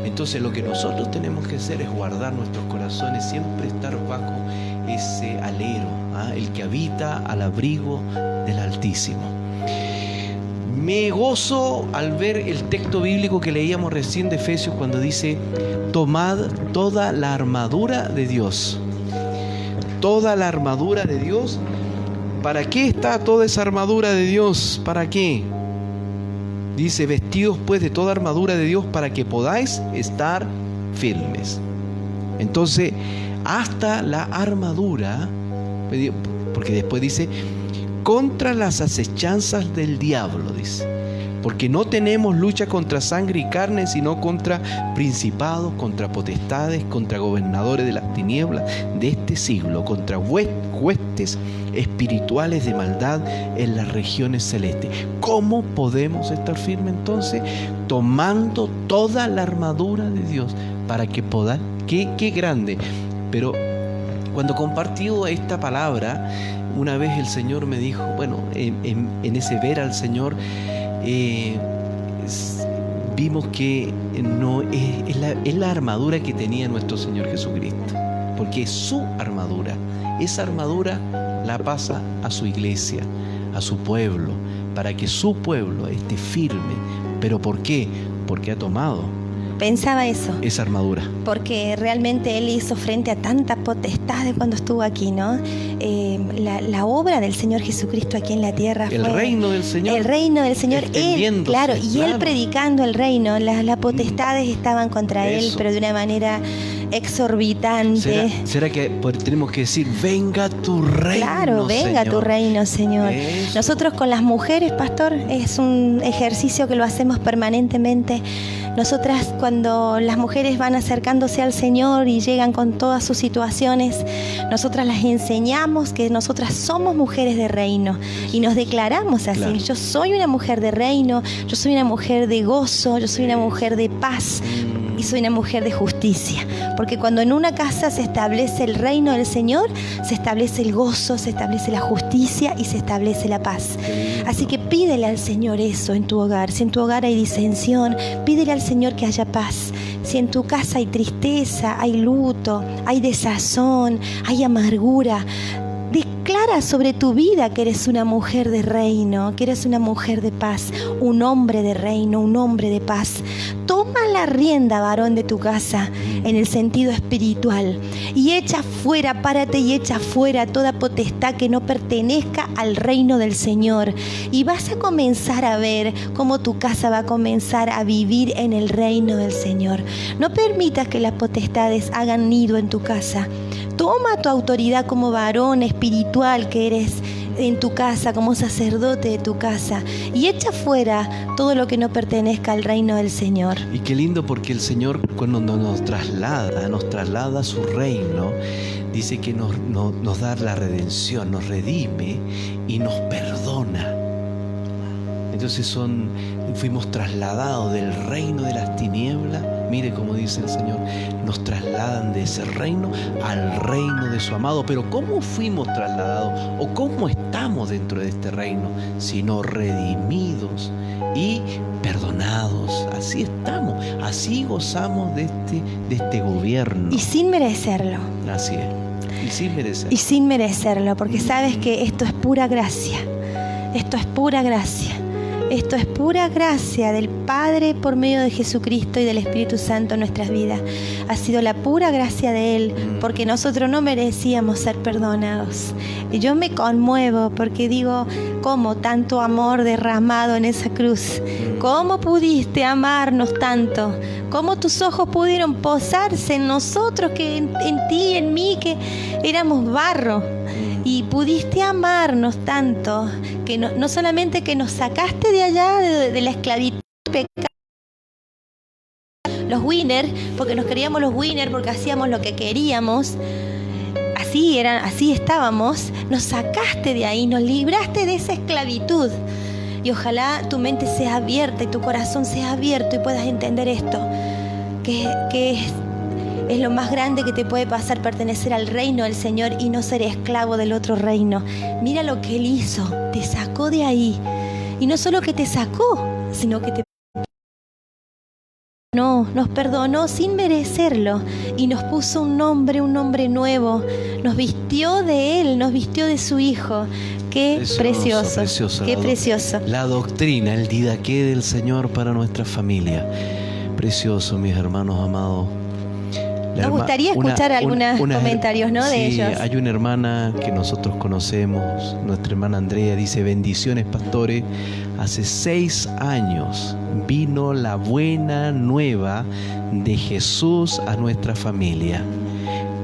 Entonces lo que nosotros tenemos que hacer es guardar nuestros corazones, siempre estar bajo ese alero, el que habita al abrigo del Altísimo. Me gozo al ver el texto bíblico que leíamos recién de Efesios cuando dice, tomad toda la armadura de Dios. Toda la armadura de Dios. ¿Para qué está toda esa armadura de Dios? ¿Para qué? Dice, vestidos pues de toda armadura de Dios para que podáis estar firmes. Entonces, hasta la armadura, porque después dice, contra las acechanzas del diablo, dice. Porque no tenemos lucha contra sangre y carne, sino contra principados, contra potestades, contra gobernadores de las tinieblas de este siglo, contra huestes espirituales de maldad en las regiones celestes. ¿Cómo podemos estar firmes entonces? Tomando toda la armadura de Dios para que podáis. ¡Qué grande! Pero cuando compartió esta palabra, una vez el Señor me dijo, bueno, en ese ver al Señor, vimos que no es la armadura que tenía nuestro Señor Jesucristo, porque es su armadura. Esa armadura la pasa a su iglesia, a su pueblo, para que su pueblo esté firme. ¿Pero por qué? Porque ha tomado Pensaba eso. esa armadura. Porque realmente Él hizo frente a tantas potestades cuando estuvo aquí, ¿no? La obra del Señor Jesucristo aquí en la tierra El fue reino del Señor. el reino del Señor. Él, extendiéndose, claro, y Él claro. predicando el reino. Las potestades estaban contra Él, Eso. pero de una manera exorbitante. ¿Será que tenemos que decir, venga tu reino, Claro, venga Señor? tu reino, Señor. Eso. Nosotros con las mujeres, pastor, es un ejercicio que lo hacemos permanentemente. Nosotras, cuando las mujeres van acercándose al Señor y llegan con todas sus situaciones, nosotras las enseñamos que nosotras somos mujeres de reino y nos declaramos así. Claro. Yo soy una mujer de reino, yo soy una mujer de gozo, yo soy una mujer de paz y soy una mujer de justicia. Porque cuando en una casa se establece el reino del Señor, se establece el gozo, se establece la justicia y se establece la paz. Así que pídele al Señor eso en tu hogar. Si en tu hogar hay disensión, pídele al Señor que haya paz. Si en tu casa hay tristeza, hay luto, hay desazón, hay amargura, declara sobre tu vida que eres una mujer de reino, que eres una mujer de paz, un hombre de reino, un hombre de paz. Toma la rienda, varón, de tu casa en el sentido espiritual y echa fuera, párate y echa fuera toda potestad que no pertenezca al reino del Señor. Y vas a comenzar a ver cómo tu casa va a comenzar a vivir en el reino del Señor. No permitas que las potestades hagan nido en tu casa. Toma tu autoridad como varón espiritual que eres en tu casa, como sacerdote de tu casa, y echa fuera todo lo que no pertenezca al reino del Señor. Y qué lindo, porque el Señor, cuando nos traslada a su reino, dice que nos da la redención, nos redime y nos perdona. Entonces fuimos trasladados del reino de las tinieblas. Mire cómo dice el Señor, nos trasladan de ese reino al reino de su amado. Pero ¿cómo fuimos trasladados o cómo estamos dentro de este reino? Sino redimidos y perdonados. Así estamos, así gozamos de este gobierno. Y sin merecerlo. Así es, y sin merecer. Y sin merecerlo, porque sabes que esto es pura gracia. Esto es pura gracia. Esto es pura gracia del Padre por medio de Jesucristo y del Espíritu Santo en nuestras vidas. Ha sido la pura gracia de Él, porque nosotros no merecíamos ser perdonados. Y yo me conmuevo porque digo, ¿cómo tanto amor derramado en esa cruz? ¿Cómo pudiste amarnos tanto? ¿Cómo tus ojos pudieron posarse en nosotros, que en ti, en mí, que éramos barro? Y pudiste amarnos tanto que no solamente que nos sacaste de allá, de la esclavitud, pecado, los winners, porque nos queríamos los winners, porque hacíamos lo que queríamos, así estábamos, nos sacaste de ahí, nos libraste de esa esclavitud. Y ojalá tu mente sea abierta y tu corazón sea abierto y puedas entender esto, que es lo más grande que te puede pasar, pertenecer al reino del Señor y no ser esclavo del otro reino. Mira lo que Él hizo, te sacó de ahí. Y no solo que te sacó, sino que nos perdonó sin merecerlo y nos puso un nombre nuevo. Nos vistió de Él, nos vistió de su Hijo. Qué precioso, qué precioso. La doctrina, el didaqué del Señor para nuestra familia. Precioso, mis hermanos amados. Nos gustaría escuchar algunos comentarios, ¿no? De ellos. Sí, hay una hermana que nosotros conocemos, nuestra hermana Andrea, dice: bendiciones, pastores. Hace 6 años vino la buena nueva de Jesús a nuestra familia.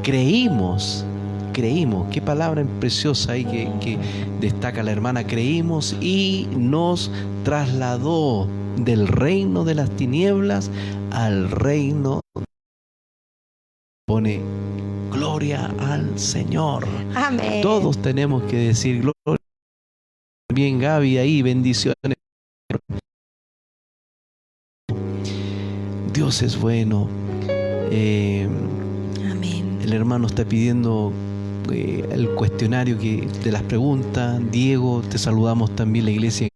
Creímos, qué palabra preciosa ahí que destaca la hermana. Creímos y nos trasladó del reino de las tinieblas al reino. Pone gloria al Señor. Amén. Todos tenemos que decir gloria. Bien, Gaby, ahí, bendiciones. Dios es bueno. Amén. El hermano está pidiendo el cuestionario de las preguntas. Diego, te saludamos también, la iglesia.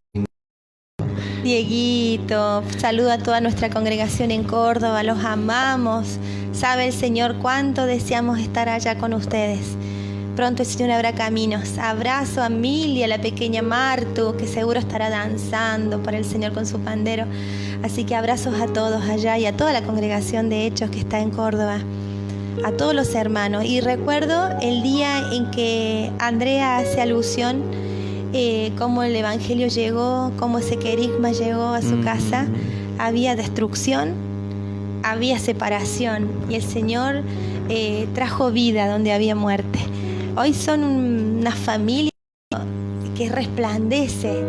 Dieguito, saludo a toda nuestra congregación en Córdoba, los amamos. Sabe el Señor cuánto deseamos estar allá con ustedes. Pronto el Señor habrá caminos. Abrazo a Mili, a la pequeña Martu, que seguro estará danzando para el Señor con su pandero. Así que abrazos a todos allá y a toda la congregación de Hechos que está en Córdoba, a todos los hermanos. Y recuerdo el día en que Andrea hace alusión, cómo el evangelio llegó, cómo ese querigma llegó a su casa. Había destrucción, había separación, y el Señor trajo vida donde había muerte. Hoy son una familia que resplandece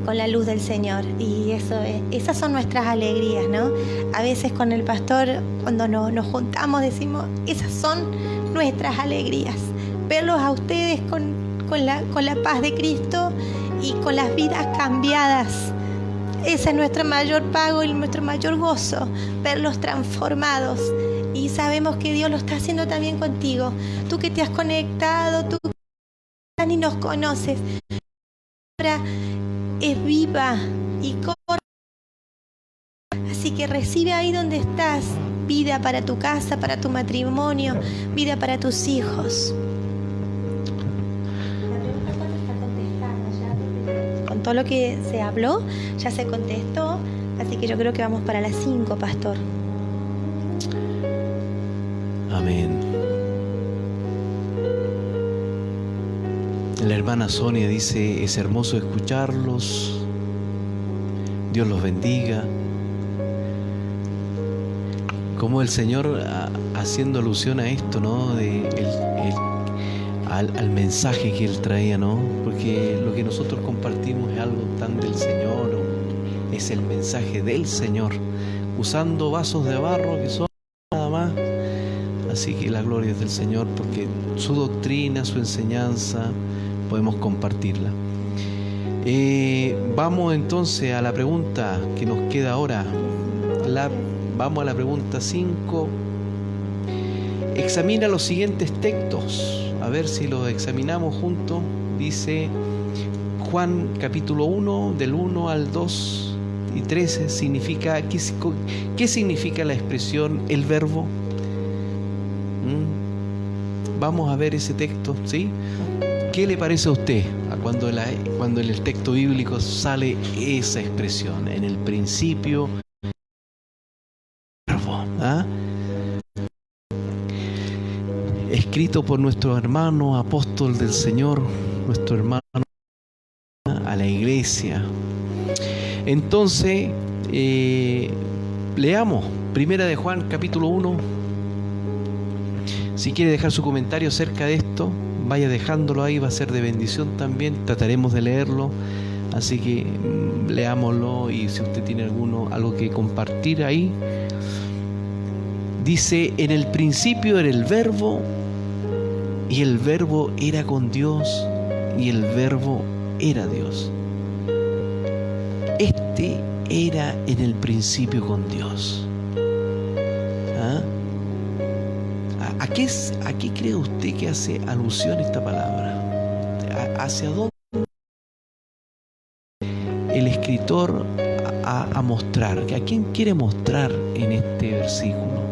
con la luz del Señor, y esas son nuestras alegrías, ¿no? A veces con el pastor, cuando nos juntamos, decimos, esas son nuestras alegrías, verlos a ustedes con la paz de Cristo y con las vidas cambiadas. Ese es nuestro mayor pago y nuestro mayor gozo, verlos transformados. Y sabemos que Dios lo está haciendo también contigo. Tú que te has conectado, tú que ni nos conoces. Ahora es viva y corre. Así que recibe ahí donde estás vida para tu casa, para tu matrimonio, vida para tus hijos. Con todo lo que se habló, ya se contestó, así que yo creo que vamos para las 5, pastor. Amén. La hermana Sonia dice, es hermoso escucharlos, Dios los bendiga. Como el Señor, haciendo alusión a esto, ¿no? Al mensaje que Él traía, ¿no? Porque lo que nosotros compartimos es algo tan del Señor, ¿no? Es el mensaje del Señor, usando vasos de barro que son nada más. Así que la gloria es del Señor, porque su doctrina, su enseñanza, podemos compartirla. Vamos entonces a la pregunta que nos queda ahora. Vamos a la pregunta 5. Examina los siguientes textos. A ver si los examinamos juntos. Dice Juan capítulo 1, del 1 al 2 y 13. ¿Qué significa la expresión el verbo? Vamos a ver ese texto, ¿sí? ¿Qué le parece a usted cuando en el texto bíblico sale esa expresión? En el principio, verbo, ¿ah? Escrito por nuestro hermano apóstol del Señor, nuestro hermano a la iglesia. Entonces, leamos Primera de Juan capítulo 1. Si quiere dejar su comentario acerca de esto, vaya dejándolo ahí, va a ser de bendición también. Trataremos de leerlo, así que leámoslo, y si usted tiene algo que compartir ahí. Dice, en el principio era el verbo, y el verbo era con Dios, y el verbo era Dios. Este era en el principio con Dios. ¿Ah? ¿A qué cree usted que hace alusión esta palabra? ¿Hacia dónde el escritor a mostrar? ¿A quién quiere mostrar en este versículo?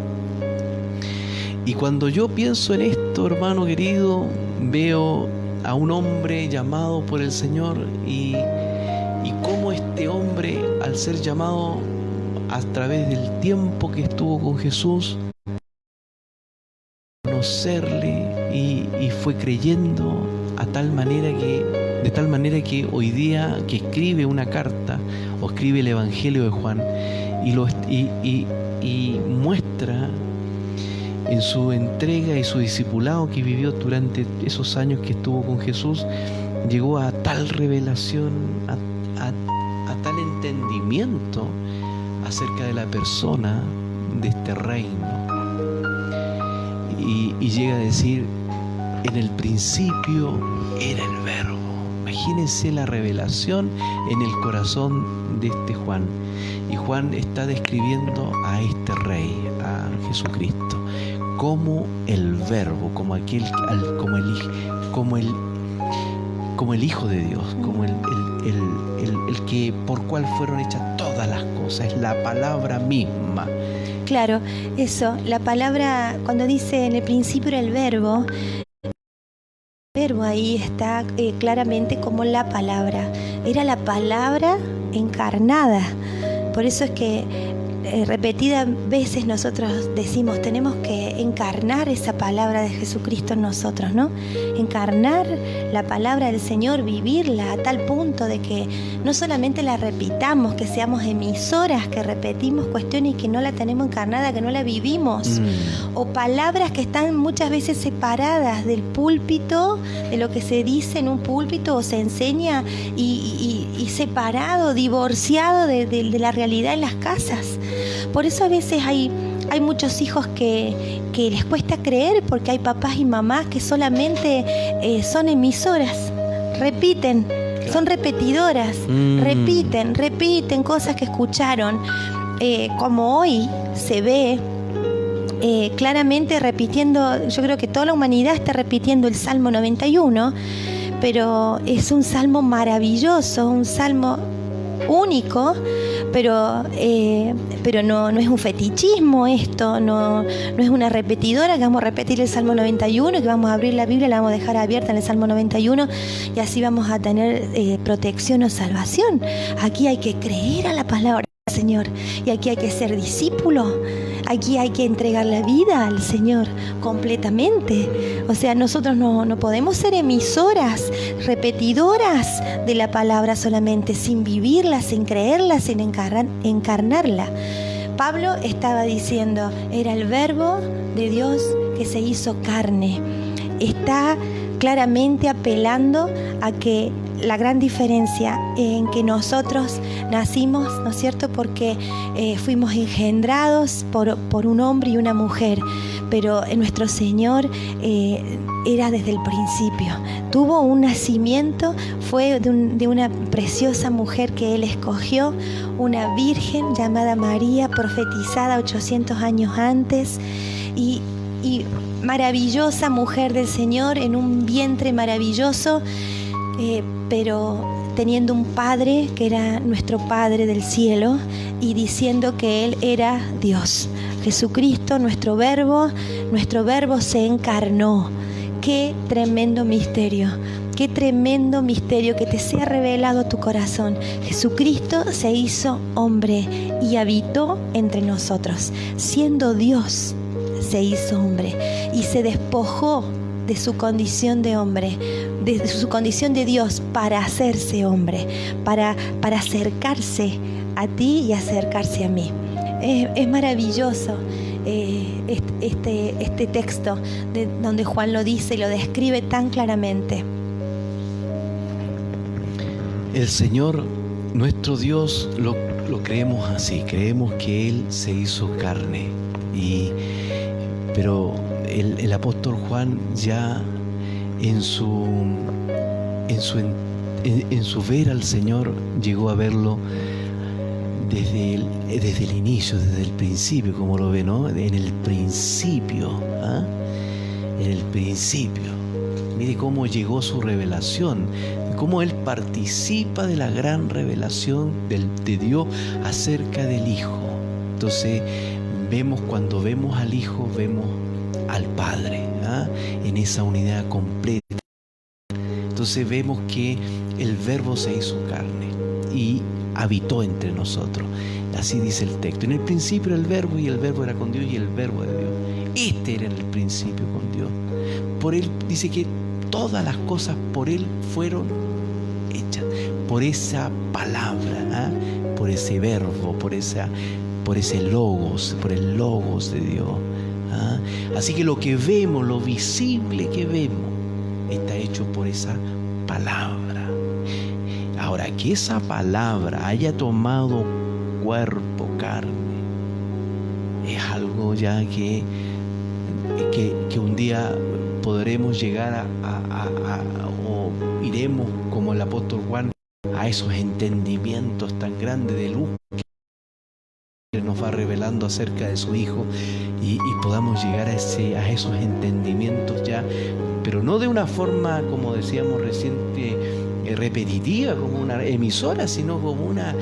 Y cuando yo pienso en esto, hermano querido, veo a un hombre llamado por el Señor, y cómo este hombre, al ser llamado a través del tiempo que estuvo con Jesús, conocerle, y fue creyendo de tal manera que hoy día que escribe una carta o escribe el Evangelio de Juan y muestra en su entrega y su discipulado que vivió durante esos años que estuvo con Jesús, llegó a tal revelación, a tal entendimiento acerca de la persona de este reino. Y llega a decir, en el principio era el verbo. Imagínense la revelación en el corazón de este Juan. Y Juan está describiendo a este rey, a Jesucristo, como el verbo, como el Hijo de Dios, como el que por cual fueron hechas todas las cosas. Es la palabra misma. Claro, eso, la palabra, cuando dice en el principio era el verbo ahí está claramente como la palabra. Era la palabra encarnada. Por eso es que repetidas veces nosotros decimos, tenemos que encarnar esa palabra de Jesucristo en nosotros, ¿no? Encarnar la palabra del Señor, vivirla a tal punto de que no solamente la repitamos, que seamos emisoras, que repetimos cuestiones y que no la tenemos encarnada, que no la vivimos, o palabras que están muchas veces separadas del púlpito, de lo que se dice en un púlpito o se enseña, y separado, divorciado de la realidad en las casas. Por eso a veces hay muchos hijos que les cuesta creer, porque hay papás y mamás que solamente son emisoras, repiten, son repetidoras, repiten cosas que escucharon, como hoy se ve claramente repitiendo. Yo creo que toda la humanidad está repitiendo el Salmo 91, pero es un salmo maravilloso, un salmo único, pero no es un fetichismo esto, no es una repetidora que vamos a repetir el Salmo 91, que vamos a abrir la Biblia, la vamos a dejar abierta en el Salmo 91 y así vamos a tener protección o salvación. Aquí hay que creer a la palabra del Señor y aquí hay que ser discípulo. Aquí hay que entregar la vida al Señor completamente. O sea, nosotros no podemos ser emisoras, repetidoras de la palabra solamente, sin vivirla, sin creerla, sin encarnarla. Pablo estaba diciendo, era el verbo de Dios que se hizo carne. Está claramente apelando a que la gran diferencia en que nosotros nacimos, ¿no es cierto? Porque fuimos engendrados por un hombre y una mujer, pero nuestro Señor era desde el principio. Tuvo un nacimiento, fue de una preciosa mujer que Él escogió, una virgen llamada María, profetizada 800 años antes, y maravillosa mujer del Señor en un vientre maravilloso, pero teniendo un Padre que era nuestro Padre del cielo y diciendo que Él era Dios. Jesucristo, nuestro verbo se encarnó. Qué tremendo misterio. Qué tremendo misterio que te sea revelado a tu corazón. Jesucristo se hizo hombre y habitó entre nosotros. Siendo Dios, se hizo hombre y se despojó de su condición de hombre, de su condición de Dios, para hacerse hombre, para acercarse a ti y acercarse a mí. Es maravilloso este texto donde Juan lo dice y lo describe tan claramente. El Señor, nuestro Dios, lo creemos así, creemos que Él se hizo carne. Pero el apóstol Juan ya en su ver al Señor llegó a verlo desde el inicio, desde el principio, como lo ve, ¿no? En el principio, ¿ah? En el principio. Mire cómo llegó su revelación, cómo Él participa de la gran revelación de Dios acerca del Hijo. Entonces, cuando vemos al Hijo, vemos al Padre, ¿ah? En esa unidad completa. Entonces vemos que el Verbo se hizo carne y habitó entre nosotros. Así dice el texto. En el principio era el Verbo, y el Verbo era con Dios, y el Verbo de Dios. Este era en el principio con Dios. Por Él, dice que todas las cosas por Él fueron hechas. Por esa palabra, ¿ah? Por ese Verbo, por ese logos, por el logos de Dios. ¿Ah? Así que lo que vemos, lo visible que vemos, está hecho por esa palabra. Ahora, que esa palabra haya tomado cuerpo, carne, es algo ya que un día podremos llegar o iremos, como el apóstol Juan, a esos entendimientos tan grandes de luz que nos va revelando acerca de su Hijo, y podamos llegar a esos entendimientos ya, pero no de una forma, como decíamos recién, repetitiva, como una emisora, sino como una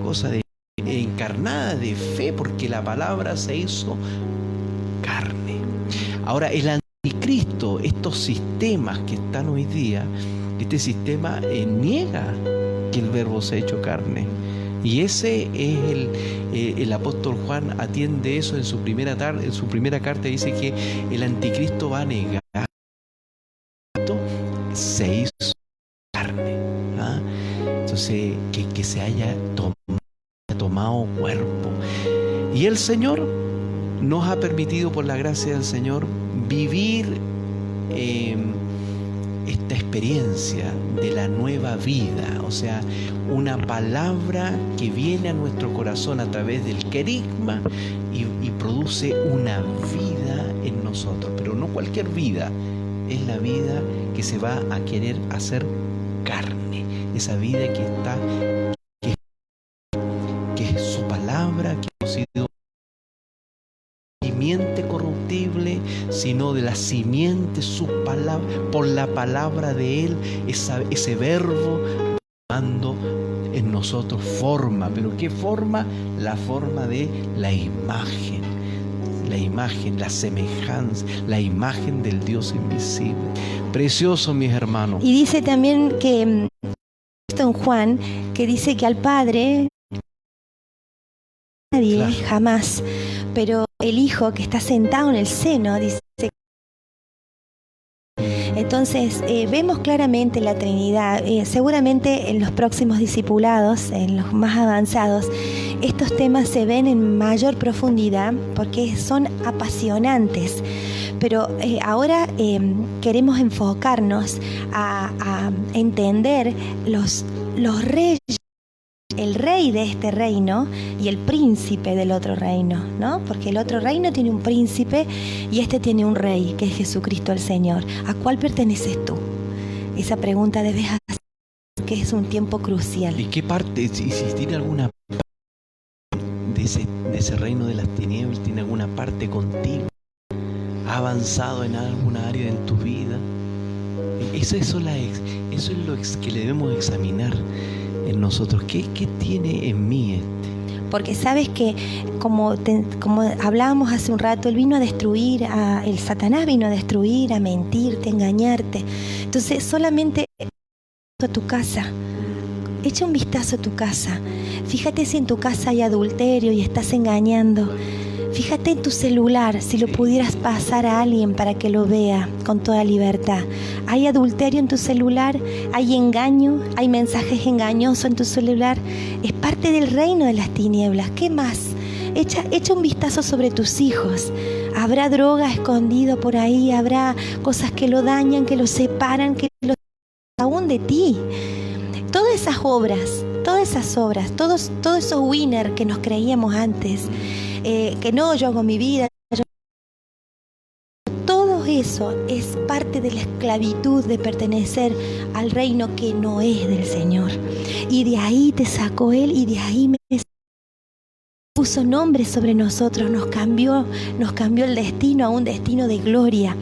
cosa encarnada de fe, porque la palabra se hizo carne. Ahora, el anticristo, estos sistemas que están hoy día, este sistema niega que el Verbo se ha hecho carne. Y ese es el apóstol Juan atiende eso en su primera carta, dice que el anticristo va a negar, se hizo carne, ¿ah? Entonces que se haya tomado cuerpo. Y el Señor nos ha permitido, por la gracia del Señor, vivir esta experiencia de la nueva vida, o sea, una palabra que viene a nuestro corazón a través del querigma y produce una vida en nosotros, pero no cualquier vida, es la vida que se va a querer hacer carne, esa vida que es su palabra, que ha sido simiente corruptible, sino de la simiente su palabra, por la palabra de Él, ese verbo tomando en nosotros forma. ¿Pero qué forma? La forma de la imagen, la semejanza, la imagen del Dios invisible. Precioso, mis hermanos. Y dice también que esto en Juan, que dice que al Padre nadie, claro, jamás, pero el Hijo que está sentado en el seno, dice. Entonces vemos claramente la Trinidad. Seguramente en los próximos discipulados, en los más avanzados, estos temas se ven en mayor profundidad porque son apasionantes. Pero ahora queremos enfocarnos a entender los reyes, el rey de este reino y el príncipe del otro reino, ¿no? Porque el otro reino tiene un príncipe y este tiene un rey, que es Jesucristo el Señor. ¿A cuál perteneces tú? Esa pregunta debes hacer, que es un tiempo crucial. ¿Y qué parte, si tiene alguna parte de ese reino de las tinieblas, tiene alguna parte contigo? ¿Ha avanzado en alguna área en tu vida? Eso es lo que le debemos examinar en nosotros. ¿Qué tiene en mí Porque sabes que, como hablábamos hace un rato, él vino a destruir, el Satanás vino a destruir, a mentirte, a engañarte. Entonces solamente a tu casa, echa un vistazo a tu casa. Fíjate si en tu casa hay adulterio y estás engañando. Fíjate en tu celular, si lo pudieras pasar a alguien para que lo vea con toda libertad. ¿Hay adulterio en tu celular? ¿Hay engaño? ¿Hay mensajes engañosos en tu celular? Es parte del reino de las tinieblas. ¿Qué más? Echa un vistazo sobre tus hijos. ¿Habrá droga escondido por ahí? ¿Habrá cosas que lo dañan, que lo separan, que lo aún de ti? Todas esas obras, todos esos winners que nos creíamos antes, que no, yo hago mi vida, todo eso es parte de la esclavitud de pertenecer al reino que no es del Señor. Y de ahí te sacó Él y de ahí puso nombre sobre nosotros, nos cambió el destino a un destino de gloria.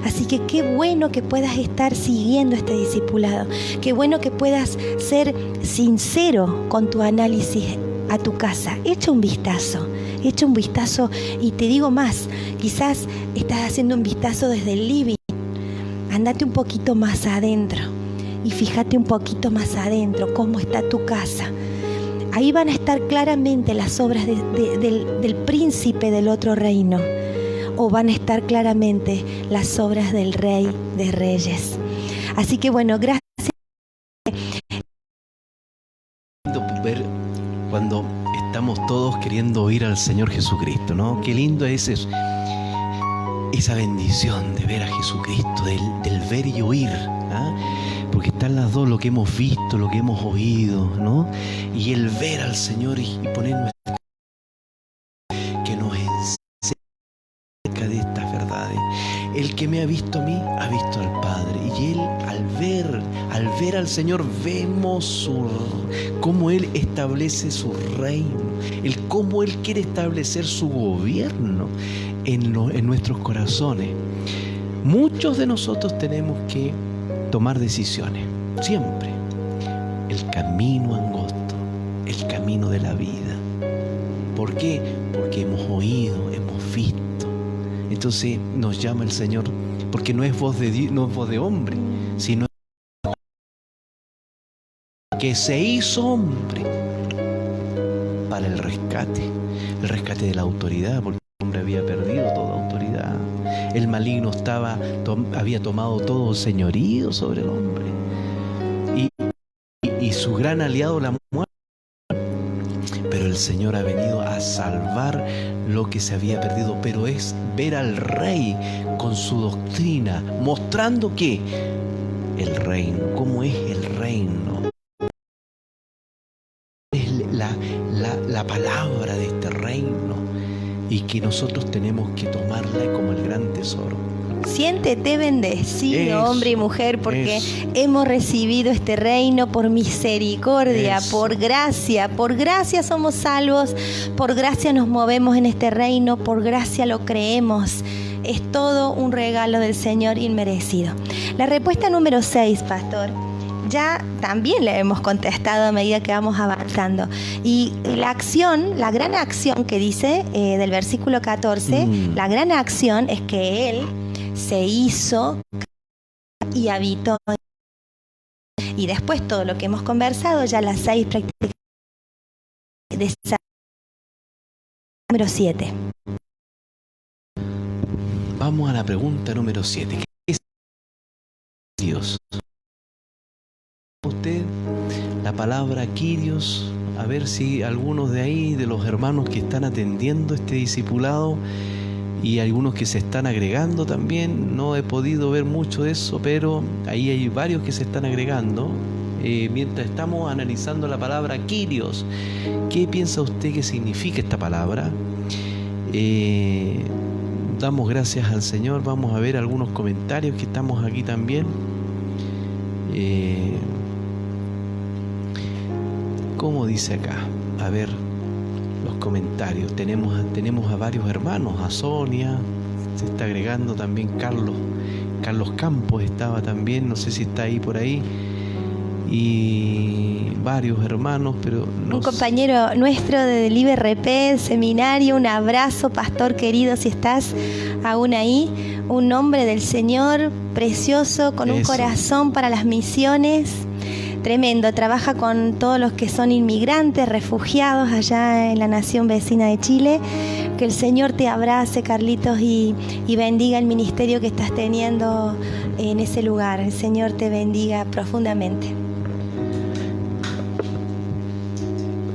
Así que qué bueno que puedas estar siguiendo este discipulado, qué bueno que puedas ser sincero con tu análisis a tu casa. Echa un vistazo y te digo más, quizás estás haciendo un vistazo desde el living. Andate un poquito más adentro y fíjate un poquito más adentro cómo está tu casa. Ahí van a estar claramente las obras del príncipe del otro reino, o van a estar claramente las obras del Rey de Reyes. Así que bueno, gracias. Ver cuando estamos todos queriendo oír al Señor Jesucristo, ¿no? Qué lindo es eso, esa bendición de ver a Jesucristo, del ver y oír, ¿ah? Porque están las dos, lo que hemos visto, lo que hemos oído, ¿no? Y el ver al Señor y poner nuestra, que nos enseña acerca de estas verdades. El que me ha visto a mí, ha visto al Padre. Y Él, al ver al Señor, vemos cómo Él establece su reino, cómo Él quiere establecer su gobierno en nuestros corazones. Muchos de nosotros tenemos que tomar decisiones, siempre. El camino angosto, el camino de la vida. ¿Por qué? Porque hemos oído, hemos visto. Entonces nos llama el Señor, porque no es voz de Dios, no es voz de hombre, sino que se hizo hombre para el rescate de la autoridad, porque el hombre había perdido toda autoridad. El maligno había tomado todo señorío sobre el hombre. Y su gran aliado, la muerte. Pero el Señor ha venido a salvar lo que se había perdido, pero es ver al Rey con su doctrina, mostrando que el reino, cómo es el reino, es la palabra de este reino, y que nosotros tenemos que tomarla como el gran tesoro. Siéntete bendecido, hombre y mujer, porque hemos recibido este reino por misericordia, por gracia somos salvos, por gracia nos movemos en este reino, por gracia lo creemos. Es todo un regalo del Señor inmerecido. La respuesta número 6, pastor, ya también le hemos contestado a medida que vamos avanzando. Y la gran acción que dice del versículo 14, la gran acción es que Él se hizo y habitó. Y después todo lo que hemos conversado, ya las 6 prácticamente de esa. Número 7. Vamos a la pregunta número 7. ¿Qué es Dios? Usted la palabra Kyrios, a ver si algunos de ahí, de los hermanos que están atendiendo este discipulado, y algunos que se están agregando también, no he podido ver mucho de eso, pero ahí hay varios que se están agregando. Mientras estamos analizando la palabra Kyrios, ¿qué piensa usted que significa esta palabra? Damos gracias al Señor. Vamos a ver algunos comentarios que estamos aquí también. ¿Cómo dice acá? A ver los comentarios. Tenemos a varios hermanos, a Sonia, se está agregando también Carlos Campos estaba también, no sé si está ahí por ahí, y varios hermanos, pero no. Un compañero nuestro del IBRP, seminario, un abrazo, pastor querido, si estás aún ahí, un hombre del Señor precioso, con un corazón para las misiones. Tremendo, trabaja con todos los que son inmigrantes, refugiados allá en la nación vecina de Chile. Que el Señor te abrace, Carlitos, y bendiga el ministerio que estás teniendo en ese lugar. El Señor te bendiga profundamente.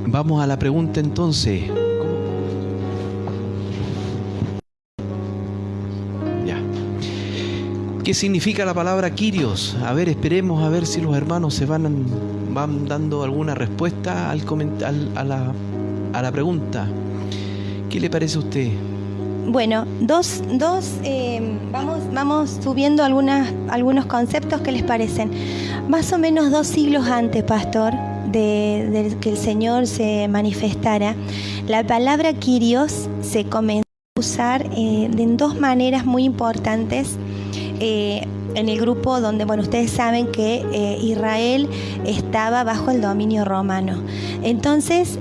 Vamos a la pregunta entonces. ¿Qué significa la palabra Kyrios? A ver, esperemos a ver si los hermanos se van dando alguna respuesta a la pregunta. ¿Qué le parece a usted? Bueno, vamos subiendo algunos conceptos que les parecen. Más o menos 2 siglos antes, pastor, de que el Señor se manifestara, la palabra Kyrios se comenzó a usar en 2 maneras muy importantes. En el grupo donde, bueno, ustedes saben que Israel estaba bajo el dominio romano. Entonces,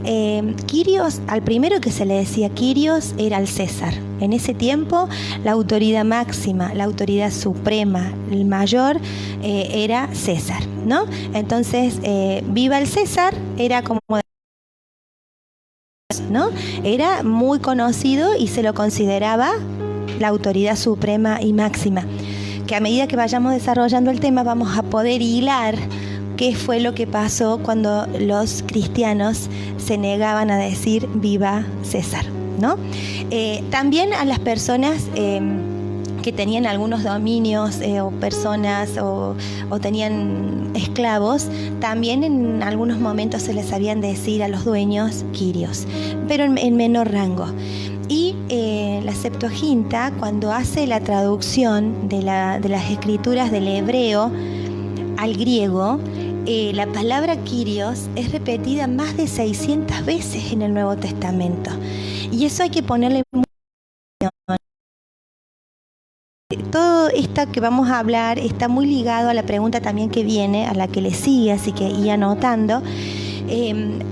Kyrios, al primero que se le decía Kyrios era al César. En ese tiempo, la autoridad máxima, la autoridad suprema, el mayor, era César, ¿no? Entonces, viva el César, era como, ¿no? Era muy conocido y se lo consideraba la autoridad suprema y máxima. Que a medida que vayamos desarrollando el tema vamos a poder hilar qué fue lo que pasó cuando los cristianos se negaban a decir viva César, ¿no? También a las personas que tenían algunos dominios o personas o tenían esclavos, también en algunos momentos se les sabían decir a los dueños Kyrios, pero en menor rango. Y la Septuaginta, cuando hace la traducción de las escrituras del hebreo al griego, la palabra Kyrios es repetida más de 600 veces en el Nuevo Testamento. Y eso hay que ponerle mucha atención. Todo esto que vamos a hablar está muy ligado a la pregunta también que viene, a la que le sigue, así que ir anotando.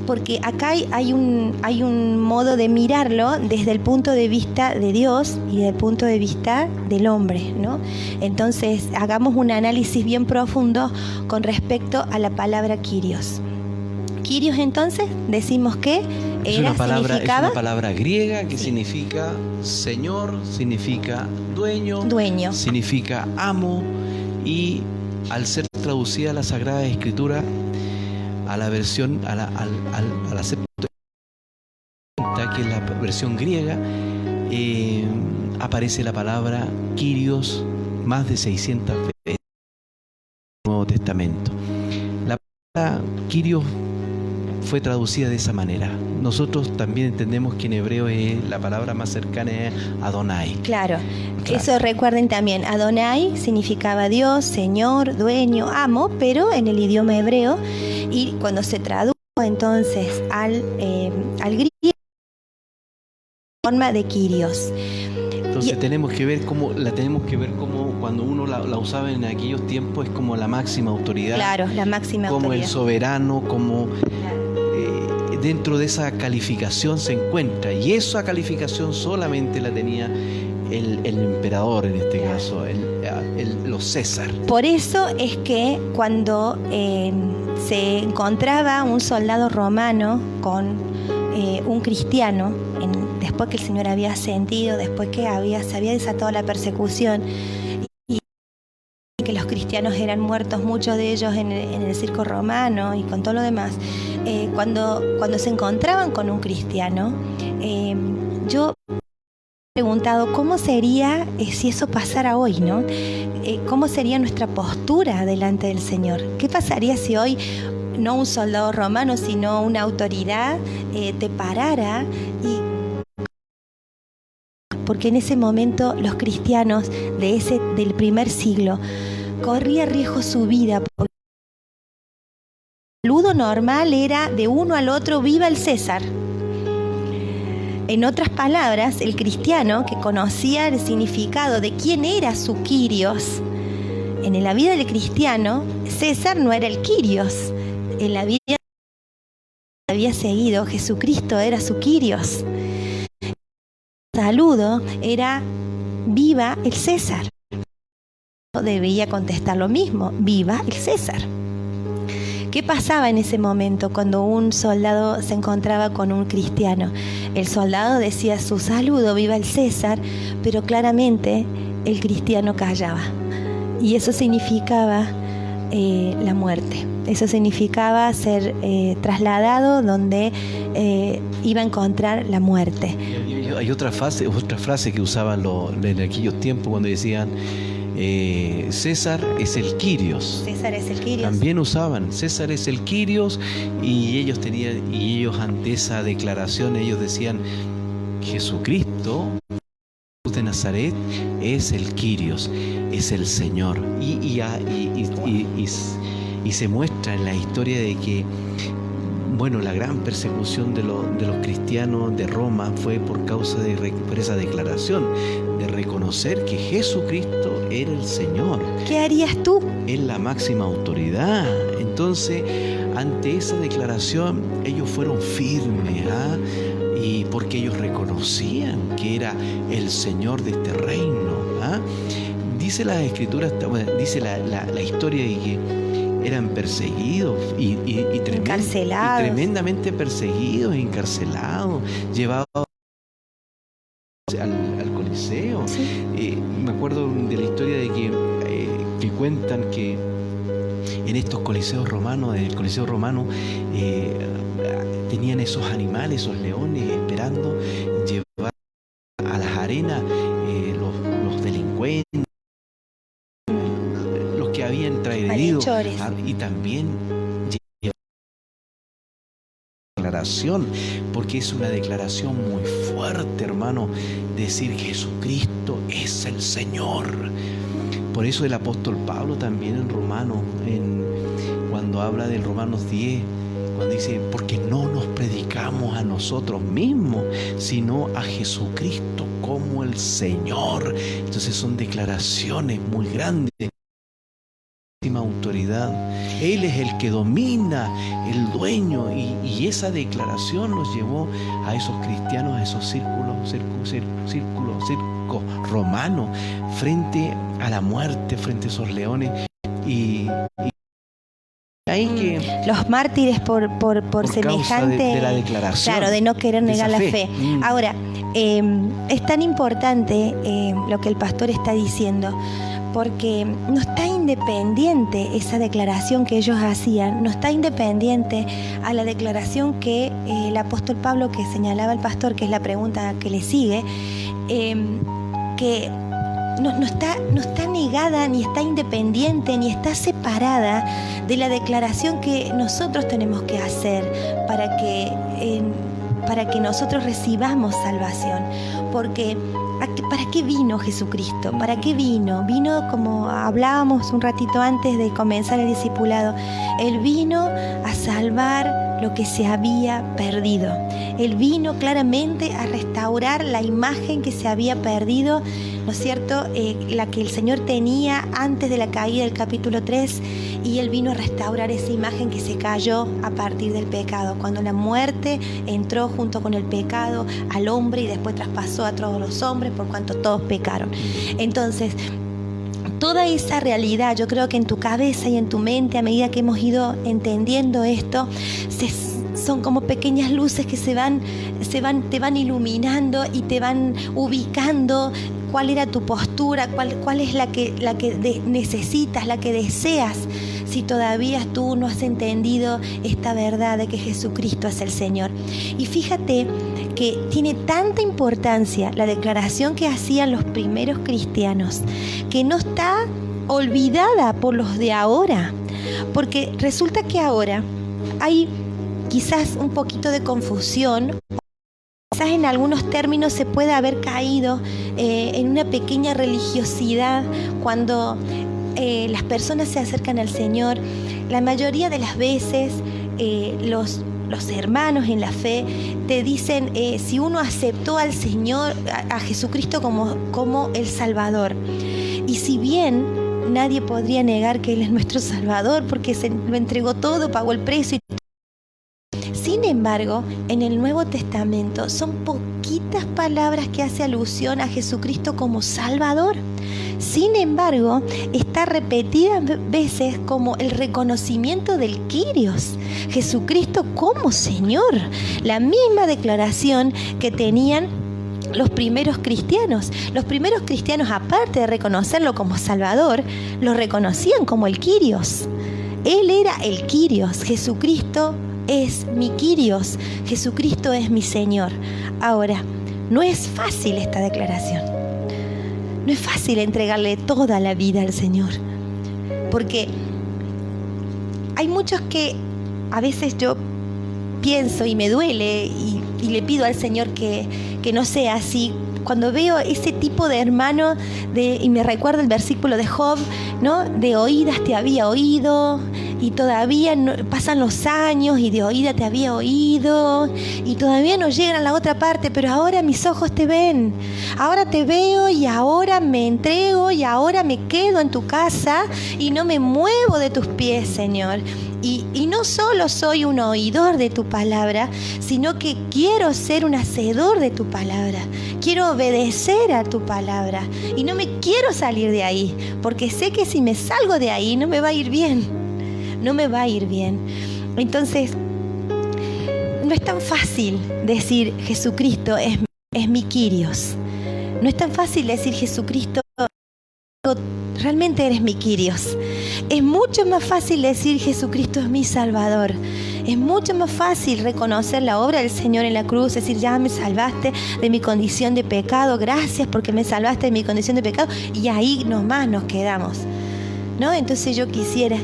Porque acá hay un modo de mirarlo desde el punto de vista de Dios y desde el punto de vista del hombre, ¿no? Entonces, hagamos un análisis bien profundo con respecto a la palabra Kyrios. Kyrios, entonces, decimos que es una significaba palabra griega que significa Señor, significa dueño, significa amo, y al ser traducida a la Sagrada Escritura, a la versión, a la Septuaginta, que es la versión griega, aparece la palabra Kyrios más de 600 veces en el Nuevo Testamento. La palabra Kyrios fue traducida de esa manera. Nosotros también entendemos que en hebreo la palabra más cercana es Adonai. Claro. Eso recuerden también, Adonai significaba Dios, Señor, dueño, amo, pero en el idioma hebreo, y cuando se tradujo entonces al griego, forma de Kyrios. Entonces tenemos que ver cómo cuando uno la usaba en aquellos tiempos es como la máxima autoridad. Claro, la máxima como autoridad. El soberano, como dentro de esa calificación se encuentra, y esa calificación solamente la tenía el emperador, en este caso, los César. Por eso es que cuando se encontraba un soldado romano con un cristiano, después que el Señor había ascendido, después que se había desatado la persecución y que los cristianos eran muertos, muchos de ellos en el circo romano y con todo lo demás, cuando se encontraban con un cristiano, yo me he preguntado cómo sería si eso pasara hoy, ¿no? ¿Cómo sería nuestra postura delante del Señor? ¿Qué pasaría si hoy no un soldado romano, sino una autoridad te parara? Porque en ese momento los cristianos del primer siglo corría riesgo su vida. El saludo normal era de uno al otro, viva el César. En otras palabras, el cristiano que conocía el significado de quién era su Kyrios, en la vida del cristiano, César no era el Kyrios. En la vida que había seguido, Jesucristo era su Kyrios. El saludo era viva el César. Debía contestar lo mismo, viva el César. ¿Qué pasaba en ese momento cuando un soldado se encontraba con un cristiano? El soldado decía su saludo, viva el César, pero claramente el cristiano callaba. Y eso significaba la muerte. Eso significaba ser trasladado donde iba a encontrar la muerte. Hay otra frase que usaban en aquellos tiempos cuando decían César es el Kyrios. César es el Kyrios. También usaban César es el Kyrios, y ellos ante esa declaración ellos decían Jesucristo de Nazaret es el Kyrios, es el Señor. Y se muestra en la historia de que la gran persecución de los cristianos de Roma fue por esa declaración de reconocer que Jesucristo era el Señor. ¿Qué harías tú? Es la máxima autoridad. Entonces, ante esa declaración, ellos fueron firmes, y porque ellos reconocían que era el Señor de este reino. Dice las Escrituras, dice la historia de que eran perseguidos y tremendamente perseguidos, encarcelados, llevados al Coliseo. Sí. Me acuerdo de la historia de que cuentan que en estos coliseos romanos, en el Coliseo romano, tenían esos animales, esos leones, esperando llevar a las arenas los delincuentes, los que habían traído, y también declaración, porque es una declaración muy fuerte, hermano, decir que Jesucristo es el Señor. Por eso el apóstol Pablo también en Romanos, cuando habla del Romanos 10, cuando dice, porque no nos predicamos a nosotros mismos, sino a Jesucristo como el Señor. Entonces son declaraciones muy grandes. Autoridad, Él es el que domina, el dueño, y esa declaración nos llevó a esos cristianos, a esos circos romanos, frente a la muerte, frente a esos leones, y ahí que... Los mártires por semejante... de la declaración. Claro, de no querer negar la fe. Ahora, es tan importante lo que el pastor está diciendo, porque no está independiente esa declaración que ellos hacían, no está independiente a la declaración que el apóstol Pablo, que señalaba el pastor, que es la pregunta que le sigue, que no está negada, ni está independiente, ni está separada de la declaración que nosotros tenemos que hacer para que nosotros recibamos salvación. Porque ¿para qué vino Jesucristo? ¿Para qué vino? Vino, como hablábamos un ratito antes de comenzar el discipulado, Él vino a salvar lo que se había perdido. Él vino claramente a restaurar la imagen que se había perdido, ¿no es cierto? La que el Señor tenía antes de la caída del capítulo 3, y Él vino a restaurar esa imagen que se cayó a partir del pecado, cuando la muerte entró junto con el pecado al hombre y después traspasó a todos los hombres por cuanto todos pecaron. Entonces, toda esa realidad, yo creo que en tu cabeza y en tu mente, a medida que hemos ido entendiendo esto, son como pequeñas luces que te van iluminando y te van ubicando cuál era tu postura, cuál es la que necesitas, la que deseas, si todavía tú no has entendido esta verdad de que Jesucristo es el Señor. Y fíjate que tiene tanta importancia la declaración que hacían los primeros cristianos, que no está olvidada por los de ahora, porque resulta que ahora hay quizás un poquito de confusión, quizás en algunos términos se puede haber caído en una pequeña religiosidad cuando las personas se acercan al Señor. La mayoría de las veces los hermanos en la fe te dicen si uno aceptó al Señor, a Jesucristo como el Salvador. Y si bien nadie podría negar que Él es nuestro Salvador porque se lo entregó todo, pagó el precio, sin embargo, en el Nuevo Testamento son poquitas palabras que hace alusión a Jesucristo como Salvador. Sin embargo, está repetidas veces como el reconocimiento del Kyrios, Jesucristo como Señor. La misma declaración que tenían los primeros cristianos. Los primeros cristianos, aparte de reconocerlo como Salvador, lo reconocían como el Kyrios. Él era el Kyrios, Jesucristo es mi Kyrios, Jesucristo es mi Señor. Ahora, no es fácil esta declaración. No es fácil entregarle toda la vida al Señor, porque hay muchos que a veces yo pienso y me duele y le pido al Señor que no sea así. Cuando veo ese tipo de hermano, y me recuerda el versículo de Job, ¿no? De oídas te había oído y todavía pasan los años y de oída te había oído y todavía no llegan a la otra parte, pero ahora mis ojos te ven, ahora te veo y ahora me entrego y ahora me quedo en tu casa y no me muevo de tus pies, Señor. Y no solo soy un oidor de tu palabra, sino que quiero ser un hacedor de tu palabra. Quiero obedecer a tu palabra y no me quiero salir de ahí, porque sé que si me salgo de ahí no me va a ir bien. No me va a ir bien. Entonces, no es tan fácil decir Jesucristo es mi Kyrios. No es tan fácil decir Jesucristo, realmente eres mi Kyrios. Es mucho más fácil decir Jesucristo es mi Salvador. Es mucho más fácil reconocer la obra del Señor en la cruz, decir ya me salvaste de mi condición de pecado, gracias porque me salvaste de mi condición de pecado, y ahí nomás nos quedamos, ¿no? Entonces yo quisiera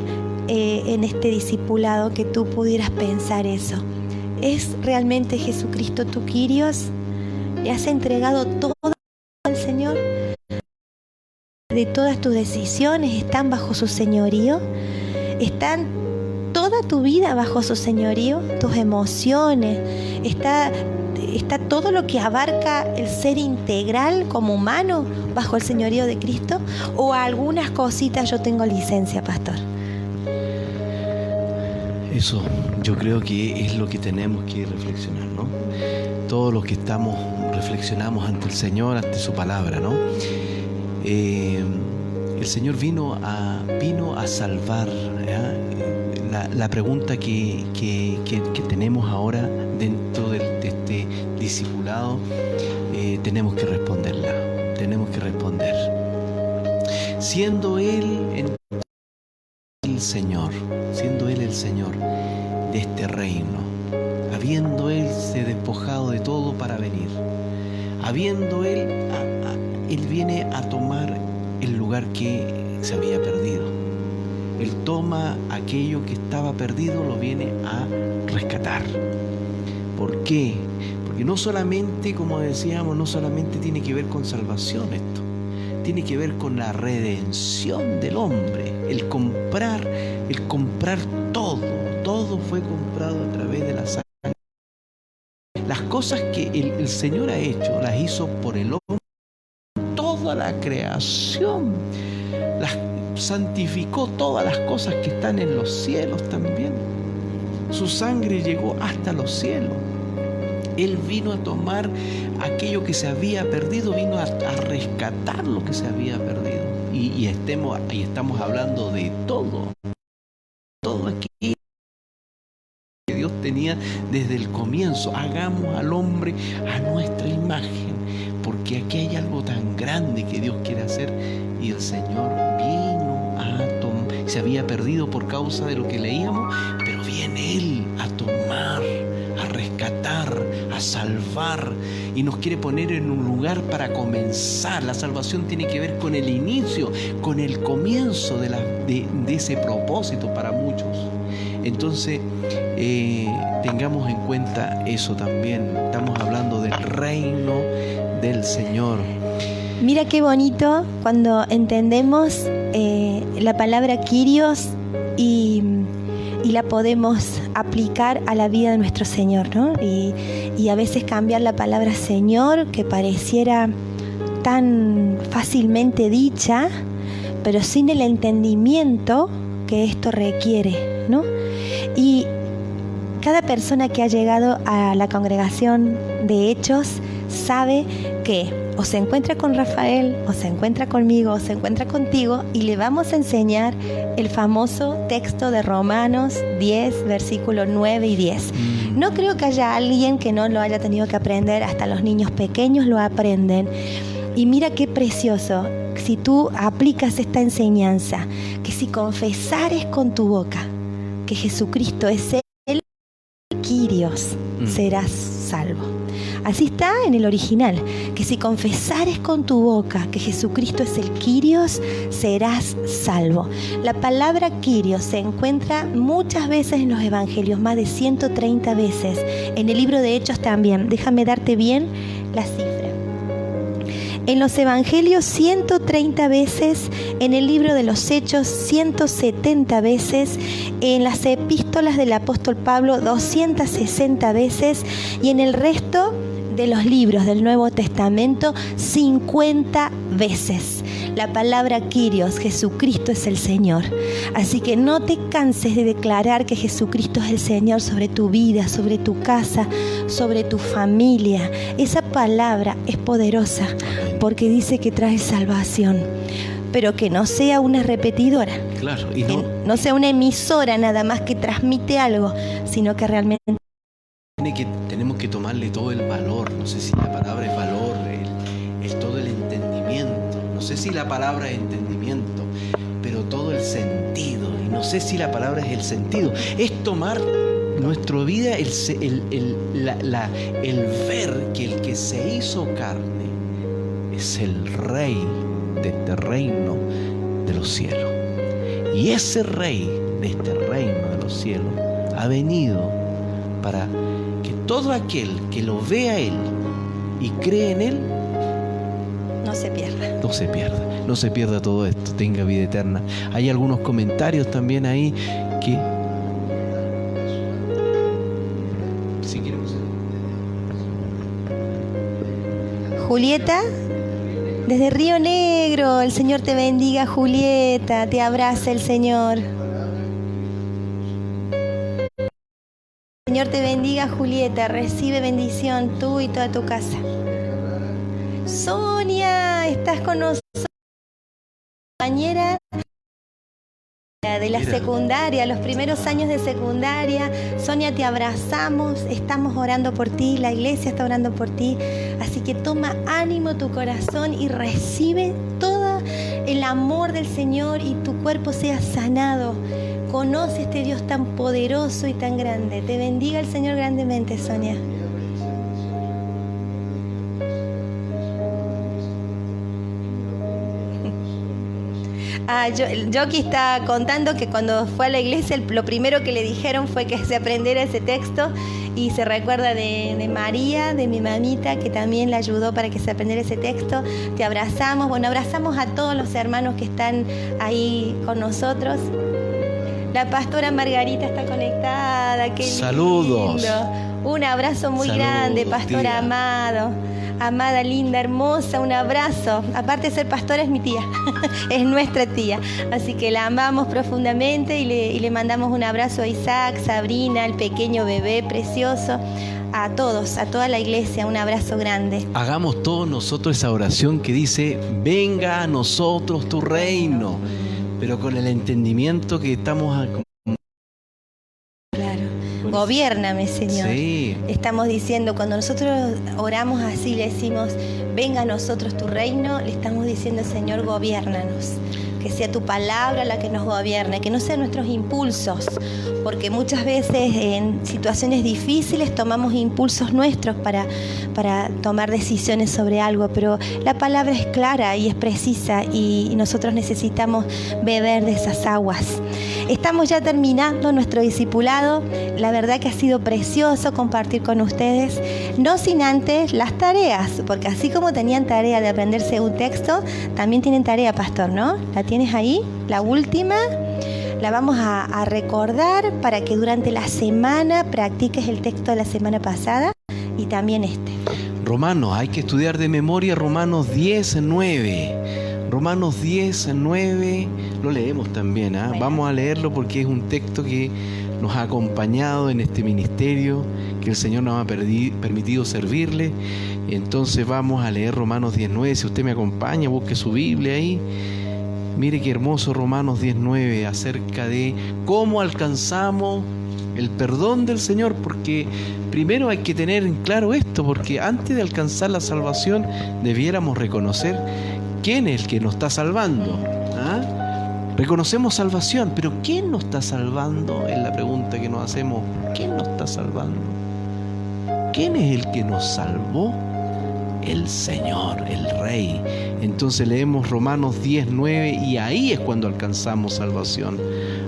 en este discipulado que tú pudieras pensar eso. ¿Es realmente Jesucristo tu Kyrios? ¿Le has entregado todo al Señor? ¿De todas tus decisiones están bajo su señorío? ¿Están toda tu vida bajo su señorío? ¿Tus emociones? ¿Está todo lo que abarca el ser integral como humano bajo el señorío de Cristo? ¿O algunas cositas yo tengo licencia, pastor? Eso yo creo que es lo que tenemos que reflexionar, ¿no? Todos los que reflexionamos ante el Señor, ante su palabra, ¿no? El Señor vino a salvar, ¿ya? la pregunta que tenemos ahora dentro de este discipulado, tenemos que responderla. Tenemos que responder. Siendo Él el Señor de este reino, habiendo Él se despojado de todo para venir, habiendo Él viene a tomar el lugar que se había perdido. Él toma aquello que estaba perdido, lo viene a rescatar. ¿Por qué? Porque no solamente, como decíamos, no solamente tiene que ver con salvación esto, tiene que ver con la redención del hombre, el comprar todo fue comprado a través de la sangre. Las cosas que el Señor ha hecho, las hizo por el hombre, toda la creación, las santificó, todas las cosas que están en los cielos también. Su sangre llegó hasta los cielos. Él vino a tomar aquello que se había perdido, vino a rescatar lo que se había perdido. Y estamos hablando de todo aquí que Dios tenía desde el comienzo. Hagamos al hombre a nuestra imagen, porque aquí hay algo tan grande que Dios quiere hacer, y el Señor vino a tomar. Se había perdido por causa de lo que leíamos, pero viene Él a tomar, a rescatar, a salvar, y nos quiere poner en un lugar para comenzar. La salvación tiene que ver con el inicio, con el comienzo de ese propósito para muchos. Entonces, tengamos en cuenta eso también. Estamos hablando del reino del Señor. Mira qué bonito cuando entendemos la palabra Kyrios y la podemos aplicar a la vida de nuestro Señor, ¿no? Y a veces cambiar la palabra Señor, que pareciera tan fácilmente dicha, pero sin el entendimiento que esto requiere, ¿no? Y cada persona que ha llegado a la congregación de Hechos sabe que o se encuentra con Rafael, o se encuentra conmigo, o se encuentra contigo, y le vamos a enseñar el famoso texto de Romanos 10, versículos 9 y 10. No creo que haya alguien que no lo haya tenido que aprender, hasta los niños pequeños lo aprenden. Y mira qué precioso, si tú aplicas esta enseñanza, que si confesares con tu boca que Jesucristo es el Kyrios, serás salvo. Así está en el original, que si confesares con tu boca que Jesucristo es el Kyrios, serás salvo. La palabra Kyrios se encuentra muchas veces en los evangelios, más de 130 veces. En el libro de Hechos también. Déjame darte bien la cifra. En los evangelios 130 veces, en el libro de los Hechos 170 veces, en las epístolas del apóstol Pablo 260 veces, y en el resto de los libros del Nuevo Testamento 50 veces. La palabra Kyrios, Jesucristo es el Señor. Así que no te canses de declarar que Jesucristo es el Señor sobre tu vida, sobre tu casa, sobre tu familia. Esa palabra es poderosa porque dice que trae salvación. Pero que no sea una repetidora. Claro, y no sea una emisora nada más que transmite algo, sino que realmente tenemos que tomarle todo el valor. No sé si la palabra es valor, todo el entendimiento. No sé si la palabra es entendimiento, pero todo el sentido. Y no sé si la palabra es el sentido. Es tomar nuestra vida, el ver que el que se hizo carne es el Rey de este reino de los cielos. Y ese Rey de este reino de los cielos ha venido para que todo aquel que lo vea a Él y cree en Él no se pierda. No se pierda todo esto, tenga vida eterna. Hay algunos comentarios también ahí que... Si queremos... Julieta, desde Río Negro, el Señor te bendiga, Julieta, te abraza el Señor. Señor te bendiga, Julieta, recibe bendición tú y toda tu casa. Sonia, estás con nosotros, compañera de la secundaria, los primeros años de secundaria. Sonia, te abrazamos, estamos orando por ti, la iglesia está orando por ti, así que toma ánimo tu corazón y recibe todo el amor del Señor y tu cuerpo sea sanado. Conoce a este Dios tan poderoso y tan grande. Te bendiga el Señor grandemente, Sonia. Jocky está contando que cuando fue a la iglesia lo primero que le dijeron fue que se aprendiera ese texto y se recuerda de María, de mi mamita, que también la ayudó para que se aprendiera ese texto. Te abrazamos, bueno, abrazamos a todos los hermanos que están ahí con nosotros. La pastora Margarita está conectada, qué saludos. Lindo. Un abrazo muy grande, pastora tía. Amada, linda, hermosa, un abrazo. Aparte de ser pastora, es mi tía, es nuestra tía. Así que la amamos profundamente y le mandamos un abrazo a Isaac, Sabrina, el pequeño bebé precioso, a todos, a toda la iglesia, un abrazo grande. Hagamos todos nosotros esa oración que dice, venga a nosotros tu reino, pero con el entendimiento que estamos... Gobiérname, Señor. Sí. Estamos diciendo, cuando nosotros oramos así, le decimos, venga a nosotros tu reino, le estamos diciendo, Señor, gobiérnanos. Que sea tu palabra la que nos gobierne, que no sean nuestros impulsos, porque muchas veces en situaciones difíciles tomamos impulsos nuestros para tomar decisiones sobre algo, pero la palabra es clara y es precisa y nosotros necesitamos beber de esas aguas. Estamos ya terminando nuestro discipulado, la verdad que ha sido precioso compartir con ustedes, no sin antes las tareas, porque así como tenían tarea de aprenderse un texto, también tienen tarea, pastor, ¿no? ¿La tienes ahí? La última, la vamos a recordar para que durante la semana practiques el texto de la semana pasada y también este. Romanos, hay que estudiar de memoria Romanos 10:9. Romanos 10:9, lo leemos también, ¿eh? Bueno. Vamos a leerlo porque es un texto que nos ha acompañado en este ministerio, que el Señor nos ha permitido servirle. Entonces vamos a leer Romanos 10:9. Si usted me acompaña, busque su Biblia ahí. Mire qué hermoso Romanos 10:9 acerca de cómo alcanzamos el perdón del Señor, porque primero hay que tener en claro esto, porque antes de alcanzar la salvación debiéramos reconocer quién es el que nos está salvando. ¿Ah? Reconocemos salvación, pero ¿quién nos está salvando? Es la pregunta que nos hacemos. ¿Quién nos está salvando? ¿Quién es el que nos salvó? El Señor, el Rey. Entonces leemos Romanos 10:9 y ahí es cuando alcanzamos salvación.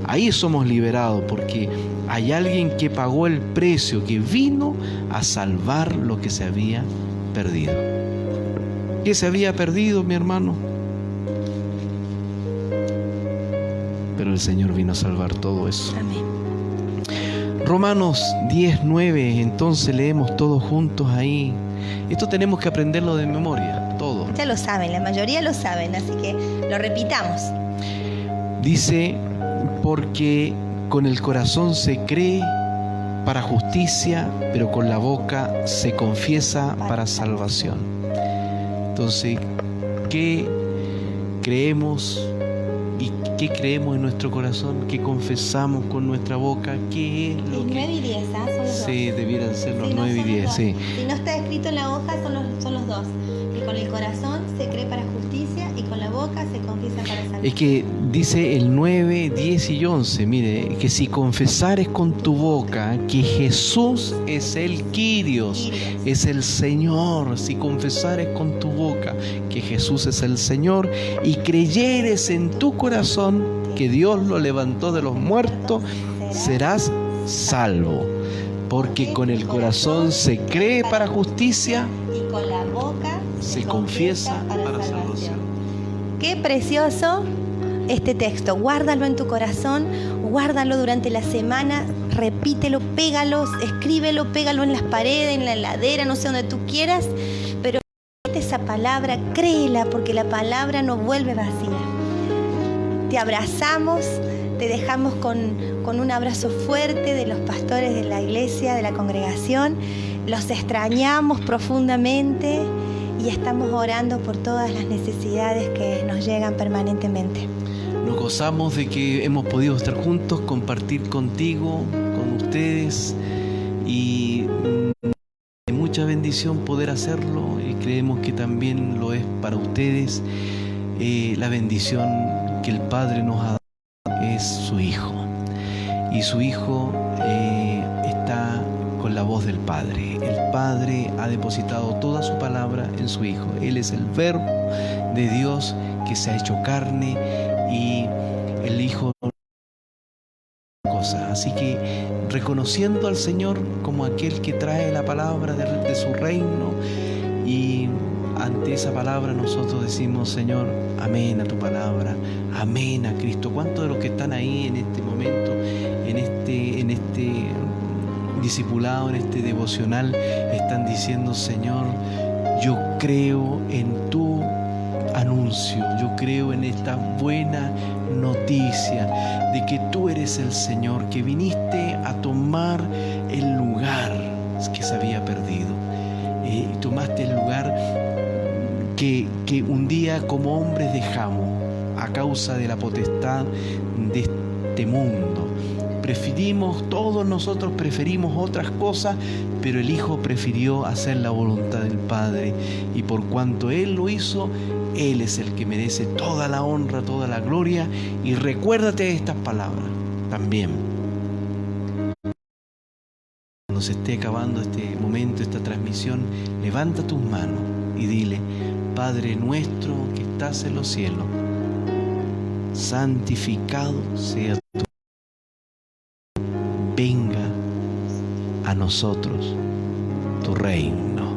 Ahí somos liberados porque hay alguien que pagó el precio, que vino a salvar lo que se había perdido. ¿Qué se había perdido, mi hermano? Pero el Señor vino a salvar todo eso. Amén. Romanos 10:9, entonces leemos todos juntos ahí. Esto tenemos que aprenderlo de memoria, todo. Ya lo saben, la mayoría lo saben, así que lo repitamos. Dice, porque con el corazón se cree para justicia, pero con la boca se confiesa para salvación. Entonces, ¿qué creemos y qué creemos en nuestro corazón? ¿Qué confesamos con nuestra boca? ¿Qué es lo que...? 9 y 10, ¿ah? Son los sí, dos. Debieran ser los 9 y 10, dos. sí. Si no está escrito en la hoja, son los dos. Que con el corazón se cree para justicia y con la boca se confiesa para salvación. Es que dice el 9, 10 y 11, mire, que si confesares con tu boca que Jesús es el Kyrios, es el Señor, si confesares con tu boca que Jesús es el Señor y creyeres en tu corazón que Dios lo levantó de los muertos, serás salvo. Porque con el corazón se cree para justicia y con la boca se confiesa para salvación. Qué precioso este texto. Guárdalo en tu corazón, guárdalo durante la semana, repítelo, pégalo, escríbelo, pégalo en las paredes, en la heladera, no sé donde tú quieras, pero esa palabra, créela, porque la palabra no vuelve vacía. Te abrazamos, te dejamos con un abrazo fuerte de los pastores de la iglesia, de la congregación. Los extrañamos profundamente y estamos orando por todas las necesidades que nos llegan permanentemente. Nos gozamos de que hemos podido estar juntos, compartir contigo, con ustedes, y es mucha bendición poder hacerlo, y creemos que también lo es para ustedes. La bendición que el Padre nos ha dado es su Hijo, y su Hijo está con la voz del Padre. El Padre ha depositado toda su palabra en su Hijo. Él es el Verbo de Dios que se ha hecho carne, y el Hijo cosas. Así que reconociendo al Señor como aquel que trae la palabra de su reino, y ante esa palabra nosotros decimos: Señor, amén a tu palabra, amén a Cristo. ¿Cuántos de los que están ahí en este momento, en este discipulado, en este devocional, están diciendo: Señor, yo creo en tu anuncio, yo creo en esta buena noticia de que tú eres el Señor, que viniste a tomar el lugar que se había perdido, y tomaste el lugar que un día como hombres dejamos a causa de la potestad de este mundo. Todos nosotros preferimos otras cosas, pero el Hijo prefirió hacer la voluntad del Padre, y por cuanto Él lo hizo, Él es el que merece toda la honra, toda la gloria. Y recuérdate de estas palabras también. Cuando se esté acabando este momento, esta transmisión, levanta tus manos y dile: Padre nuestro que estás en los cielos, santificado sea tu nombre. Venga a nosotros tu reino.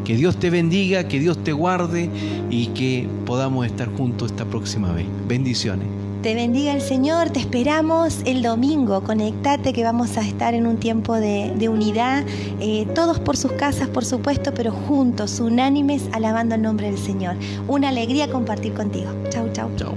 Que Dios te bendiga, que Dios te guarde, y que podamos estar juntos esta próxima vez. Bendiciones. Te bendiga el Señor, te esperamos el domingo. Conectate, que vamos a estar en un tiempo de unidad, todos por sus casas, por supuesto, pero juntos, unánimes, alabando el nombre del Señor. Una alegría compartir contigo. Chau, chau. Chau.